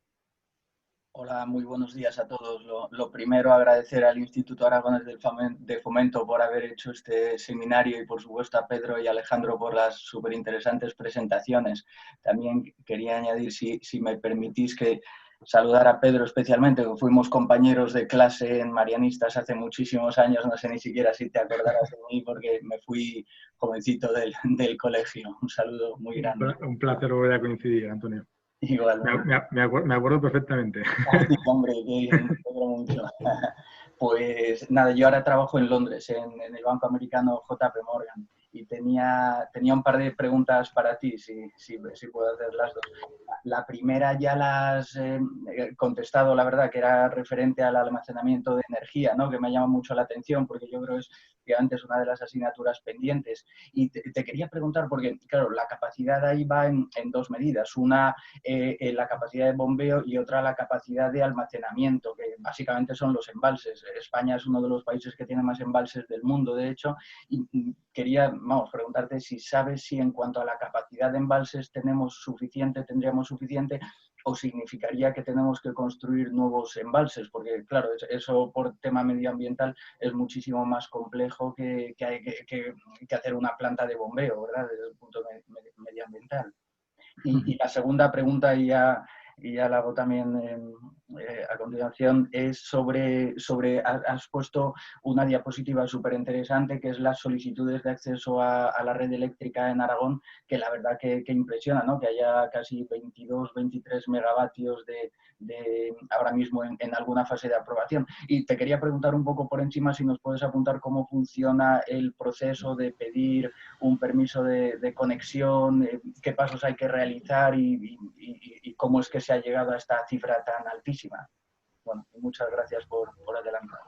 Hola, muy buenos días a todos. Lo primero, agradecer al Instituto Aragonés de Fomento por haber hecho este seminario y, por supuesto, a Pedro y Alejandro por las súper interesantes presentaciones. También quería añadir, si me permitís, que saludar a Pedro especialmente, que fuimos compañeros de clase en Marianistas hace muchísimos años. No sé ni siquiera si te acordarás de mí porque me fui jovencito del colegio. Un saludo muy grande. Un placer volver a coincidir, Antonio. Igual. Me acuerdo perfectamente. Sí, hombre, que me alegro mucho. Pues nada, yo ahora trabajo en Londres, en el banco americano JP Morgan, y tenía un par de preguntas para ti, si puedo hacer las dos. La primera ya las he contestado, la verdad, que era referente al almacenamiento de energía, ¿no? Que me llama mucho la atención porque yo creo que antes es una de las asignaturas pendientes. Y te quería preguntar, porque claro, la capacidad ahí va en dos medidas. Una, la capacidad de bombeo, y otra, la capacidad de almacenamiento, que básicamente son los embalses. España es uno de los países que tiene más embalses del mundo, de hecho, y quería, preguntarte si sabes si en cuanto a la capacidad de embalses tendríamos suficiente, o significaría que tenemos que construir nuevos embalses, porque claro, eso por tema medioambiental es muchísimo más complejo que hacer una planta de bombeo, ¿verdad? Desde el punto medioambiental. Y la segunda pregunta, y ya la hago también a continuación, es sobre has puesto una diapositiva súper interesante, que es las solicitudes de acceso a la red eléctrica en Aragón, que la verdad que impresiona, ¿no? Que haya casi 22, 23 megavatios ahora mismo en alguna fase de aprobación. Y te quería preguntar un poco por encima si nos puedes apuntar cómo funciona el proceso de pedir un permiso de conexión, qué pasos hay que realizar y cómo es que se ha llegado a esta cifra tan altísima. Bueno, muchas gracias por adelantado.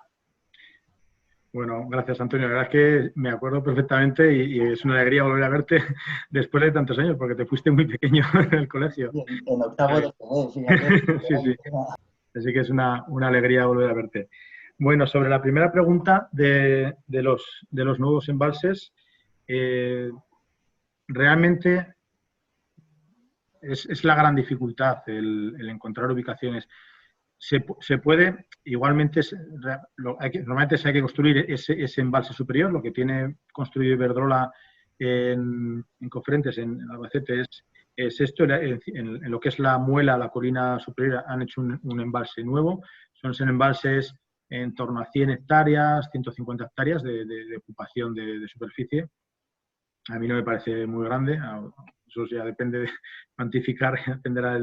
Bueno, gracias, Antonio. La verdad es que me acuerdo perfectamente y es una alegría volver a verte después de tantos años, porque te fuiste muy pequeño en el colegio. En octavo de CD, fíjate. Sí, sí. Así que es una alegría volver a verte. Bueno, sobre la primera pregunta de los nuevos embalses, realmente es la gran dificultad el encontrar ubicaciones. Se puede, igualmente, normalmente se hay que construir ese embalse superior. Lo que tiene construido Iberdrola en Cofrentes, en Albacete, es esto. En lo que es la Muela, la colina superior, han hecho un embalse nuevo. Son embalses en torno a 100 hectáreas, 150 hectáreas de ocupación de superficie. A mí no me parece muy grande. Eso ya depende de cuantificar, dependerá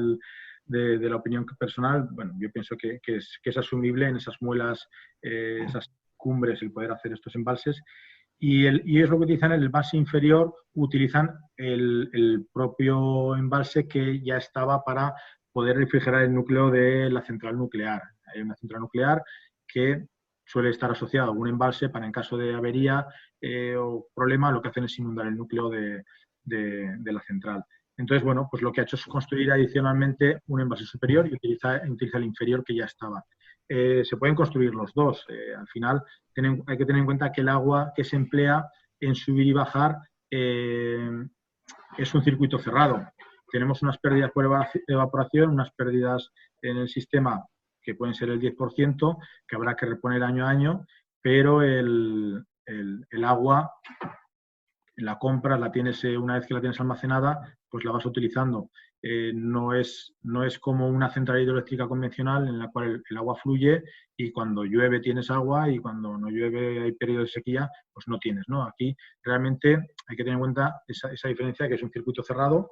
de la opinión personal. Bueno, yo pienso que es asumible en esas muelas, esas cumbres, el poder hacer estos embalses. Y es lo que utilizan en el embalse inferior, utilizan el propio embalse que ya estaba para poder refrigerar el núcleo de la central nuclear. Hay una central nuclear que suele estar asociada a algún embalse para, en caso de avería o problema, lo que hacen es inundar el núcleo de la central. Entonces, bueno, pues lo que ha hecho es construir adicionalmente un embalse superior y utiliza el inferior que ya estaba. Se pueden construir los dos. Al final hay que tener en cuenta que el agua que se emplea en subir y bajar es un circuito cerrado. Tenemos unas pérdidas por evaporación, unas pérdidas en el sistema que pueden ser el 10%, que habrá que reponer año a año, pero el agua la compras, la tienes, una vez que la tienes almacenada, pues la vas utilizando. No es como una central hidroeléctrica convencional en la cual el agua fluye y cuando llueve tienes agua y cuando no llueve hay periodos de sequía, pues no tienes, ¿no? Aquí realmente hay que tener en cuenta esa diferencia, que es un circuito cerrado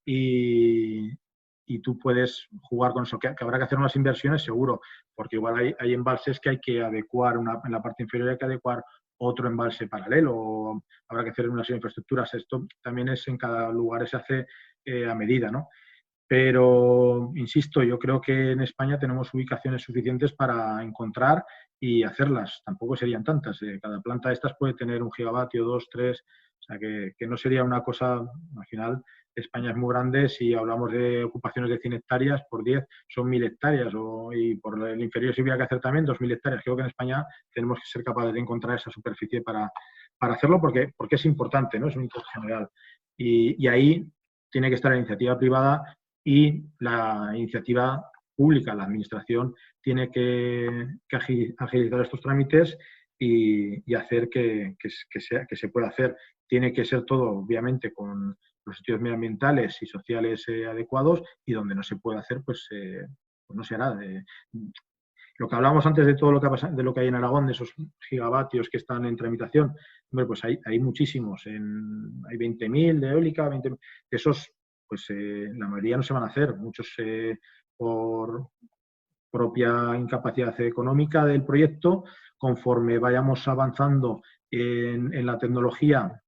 y tú puedes jugar con eso. Que habrá que hacer unas inversiones, seguro, porque igual hay embalses que hay que adecuar, en la parte inferior hay que adecuar otro embalse paralelo, o habrá que hacer unas infraestructuras. Esto también en cada lugar se hace a medida, ¿no? Pero, insisto, yo creo que en España tenemos ubicaciones suficientes para encontrar y hacerlas. Tampoco serían tantas. Cada planta de estas puede tener 1 gigavatio, 2, 3, o sea que no sería una cosa, al final, España es muy grande. Si hablamos de ocupaciones de 100 hectáreas, por 10 son 1.000 hectáreas, y por el inferior si hubiera que hacer también 2.000 hectáreas. Creo que en España tenemos que ser capaces de encontrar esa superficie para hacerlo, porque es importante, ¿no? Es un interés general. Y ahí tiene que estar la iniciativa privada y la iniciativa pública. La administración tiene que agilizar estos trámites y hacer que se pueda hacer. Tiene que ser todo, obviamente, con los estudios medioambientales y sociales adecuados, y donde no se puede hacer, pues no se hará. Lo que hablábamos antes de todo lo que de lo que hay en Aragón, de esos gigavatios que están en tramitación, hombre, pues hay muchísimos. Hay 20.000 de eólica, 20.000. De esos, pues la mayoría no se van a hacer. Muchos por propia incapacidad económica del proyecto. Conforme vayamos avanzando en la tecnología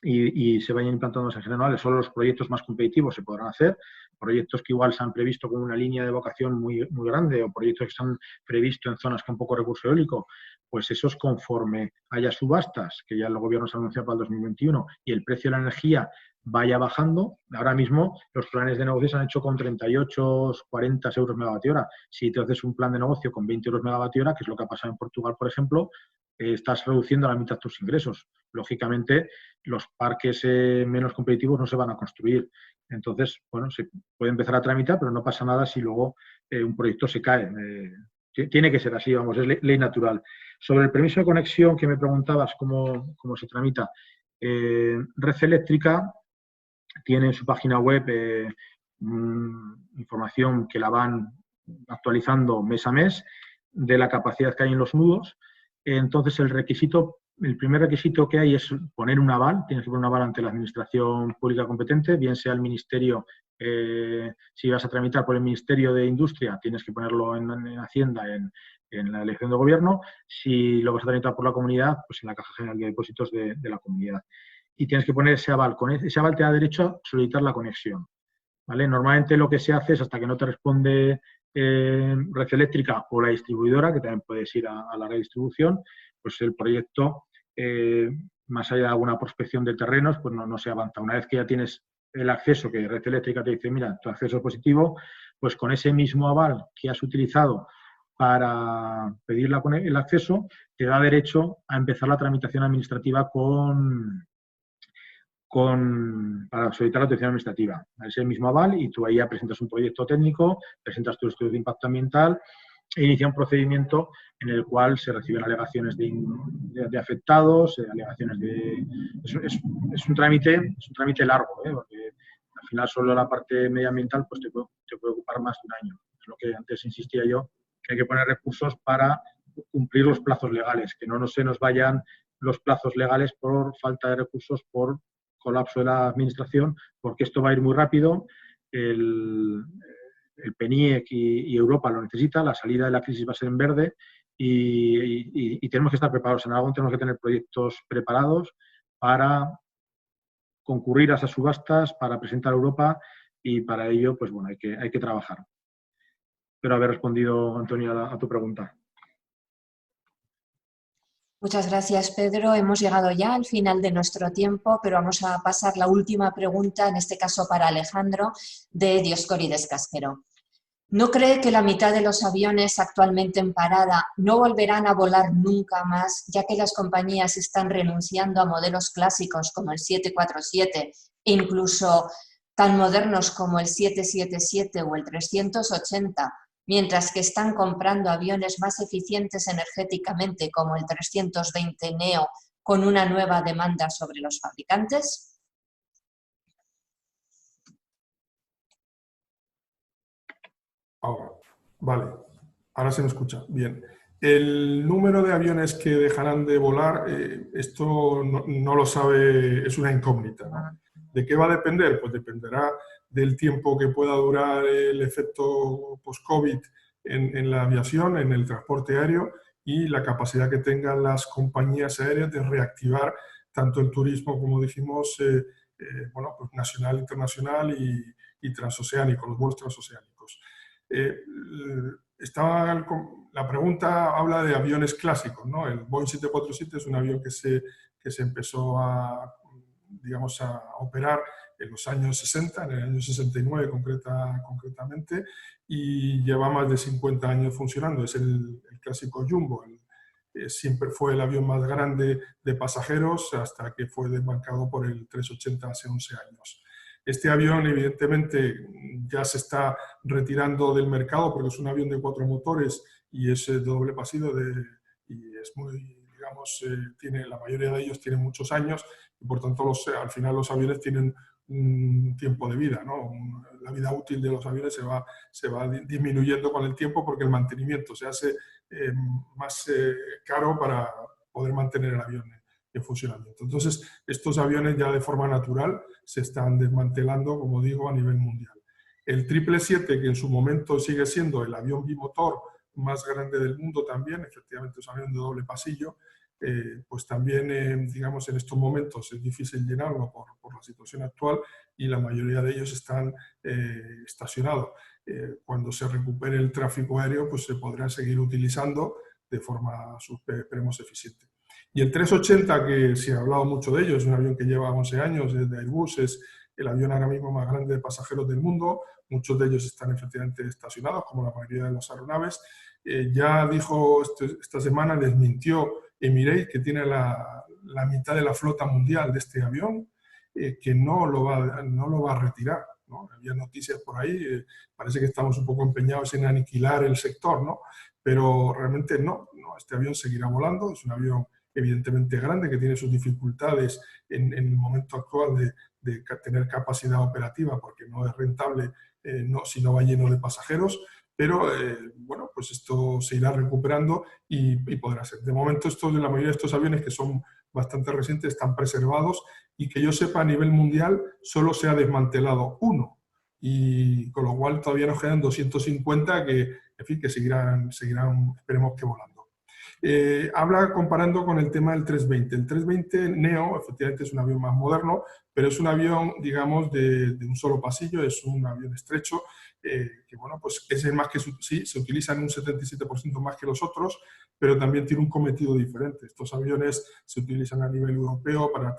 y se vayan implantando esas renovables, solo los proyectos más competitivos se podrán hacer. Proyectos que igual se han previsto con una línea de evacuación muy, muy grande, o proyectos que se han previsto en zonas con poco recurso eólico, pues esos, conforme haya subastas, que ya el gobierno se ha anunciado para el 2021, y el precio de la energía vaya bajando. Ahora mismo los planes de negocio se han hecho con 38, 40 euros megavatio hora. Si te haces un plan de negocio con 20 euros megavatio hora, que es lo que ha pasado en Portugal, por ejemplo, estás reduciendo a la mitad tus ingresos. Lógicamente, los parques menos competitivos no se van a construir. Entonces, bueno, se puede empezar a tramitar, pero no pasa nada si luego un proyecto se cae. Tiene que ser así, vamos, es ley natural. Sobre el permiso de conexión que me preguntabas, cómo se tramita, Red Eléctrica tiene en su página web información que la van actualizando mes a mes de la capacidad que hay en los nudos. Entonces, el primer requisito que hay es poner un aval. Tienes que poner un aval ante la administración pública competente, bien sea el ministerio. Si vas a tramitar por el Ministerio de Industria, tienes que ponerlo en Hacienda, en la elección de gobierno. Si lo vas a tramitar por la comunidad, pues en la Caja General de Depósitos de la comunidad. Y tienes que poner ese aval. Con ese aval te da derecho a solicitar la conexión, ¿vale? Normalmente lo que se hace es, hasta que no te responde Red Eléctrica o la distribuidora, que también puedes ir a la redistribución, pues el proyecto, más allá de alguna prospección de terrenos, pues no se avanza. Una vez que ya tienes el acceso, que Red Eléctrica te dice, mira, tu acceso es positivo, pues con ese mismo aval que has utilizado para pedir el acceso, te da derecho a empezar la tramitación administrativa para solicitar la autorización administrativa. Es el mismo aval y tú ahí ya presentas un proyecto técnico, presentas tu estudio de impacto ambiental e inicia un procedimiento en el cual se reciben alegaciones de afectados, alegaciones de... Es un trámite largo, porque al final solo la parte medioambiental pues te puede ocupar más de un año. Es lo que antes insistía yo, que hay que poner recursos para cumplir los plazos legales, que no se nos vayan los plazos legales por falta de recursos, por colapso de la administración, porque esto va a ir muy rápido. El PNIEC y Europa lo necesita, la salida de la crisis va a ser en verde y tenemos que estar preparados. En Aragón tenemos que tener proyectos preparados para concurrir a esas subastas, para presentar a Europa y para ello, pues bueno, hay que trabajar. Espero haber respondido, Antonio, a tu pregunta. Muchas gracias, Pedro. Hemos llegado ya al final de nuestro tiempo, pero vamos a pasar la última pregunta, en este caso para Alejandro, de Dioscórides Casquero. ¿No cree que la mitad de los aviones actualmente en parada no volverán a volar nunca más, ya que las compañías están renunciando a modelos clásicos como el 747 e incluso tan modernos como el 777 o el 380, mientras que están comprando aviones más eficientes energéticamente como el 320 Neo con una nueva demanda sobre los fabricantes? Vale, ahora se me escucha. Bien. El número de aviones que dejarán de volar, esto no lo sabe, es una incógnita, ¿no? ¿De qué va a depender? Pues dependerá del tiempo que pueda durar el efecto post-COVID en la aviación, en el transporte aéreo y la capacidad que tengan las compañías aéreas de reactivar tanto el turismo, como dijimos, bueno, pues nacional, internacional y transoceánico, los vuelos transoceánicos. La pregunta habla de aviones clásicos, ¿no? El Boeing 747 es un avión que se empezó a operar en los años 60, en el año 69 concretamente, y lleva más de 50 años funcionando. Es el clásico Jumbo. Siempre fue el avión más grande de pasajeros hasta que fue desbancado por el 380 hace 11 años. Este avión, evidentemente, ya se está retirando del mercado porque es un avión de 4 motores y es de doble pasillo y es muy, digamos, la mayoría de ellos tienen muchos años y por tanto al final los aviones tienen un tiempo de vida, ¿no? La vida útil de los aviones se va disminuyendo con el tiempo porque el mantenimiento se hace más caro para poder mantener el avión en funcionamiento. Entonces, estos aviones ya de forma natural se están desmantelando, como digo, a nivel mundial. El 777, que en su momento sigue siendo el avión bimotor más grande del mundo también, efectivamente es un avión de doble pasillo, pues también, digamos, en estos momentos es difícil llenarlo por la situación actual y la mayoría de ellos están estacionados. Cuando se recupere el tráfico aéreo, pues se podrán seguir utilizando de forma, esperemos, eficiente. Y el 380, que se ha hablado mucho de ello, es un avión que lleva 11 años, es de Airbus, es el avión ahora mismo más grande de pasajeros del mundo, muchos de ellos están efectivamente estacionados, como la mayoría de las aeronaves. Ya dijo esta semana, desmintió Emirates, que tiene la mitad de la flota mundial de este avión, que no lo va a retirar, ¿no? Había noticias por ahí, parece que estamos un poco empeñados en aniquilar el sector, ¿no? Pero realmente no, este avión seguirá volando, es un avión evidentemente grande, que tiene sus dificultades en el momento actual de tener capacidad operativa, porque no es rentable si no va lleno de pasajeros, pero bueno, pues esto se irá recuperando y podrá ser. De momento, la mayoría de estos aviones, que son bastante recientes, están preservados y que yo sepa, a nivel mundial solo se ha desmantelado uno, y con lo cual todavía nos quedan 250 que, en fin, que seguirán, esperemos que volando. Habla comparando con el tema del 320. El 320 Neo, efectivamente, es un avión más moderno, pero es un avión, digamos, de un solo pasillo, es un avión estrecho, que, bueno, pues es el más que sí, se utiliza en un 77% más que los otros, pero también tiene un cometido diferente. Estos aviones se utilizan a nivel europeo para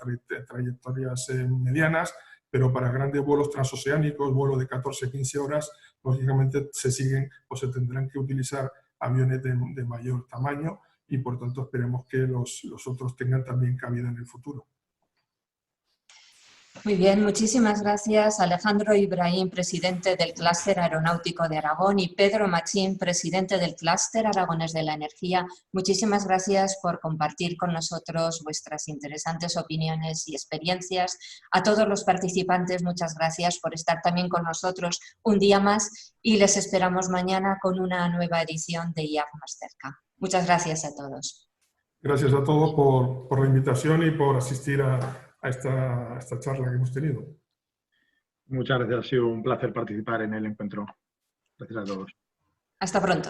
trayectorias medianas, pero para grandes vuelos transoceánicos, vuelos de 14-15 horas, lógicamente se siguen o se tendrán que utilizar aviones de mayor tamaño y por tanto esperemos que los otros tengan también cabida en el futuro. Muy bien, muchísimas gracias Alejandro Ibrahim, presidente del Clúster Aeronáutico de Aragón, y Pedro Machín, presidente del Clúster Aragonés de la Energía. Muchísimas gracias por compartir con nosotros vuestras interesantes opiniones y experiencias. A todos los participantes, muchas gracias por estar también con nosotros un día más y les esperamos mañana con una nueva edición de IAF más cerca. Muchas gracias a todos. Gracias a todos por la invitación y por asistir a esta charla que hemos tenido. Muchas gracias, ha sido un placer participar en el encuentro. Gracias a todos. Hasta pronto.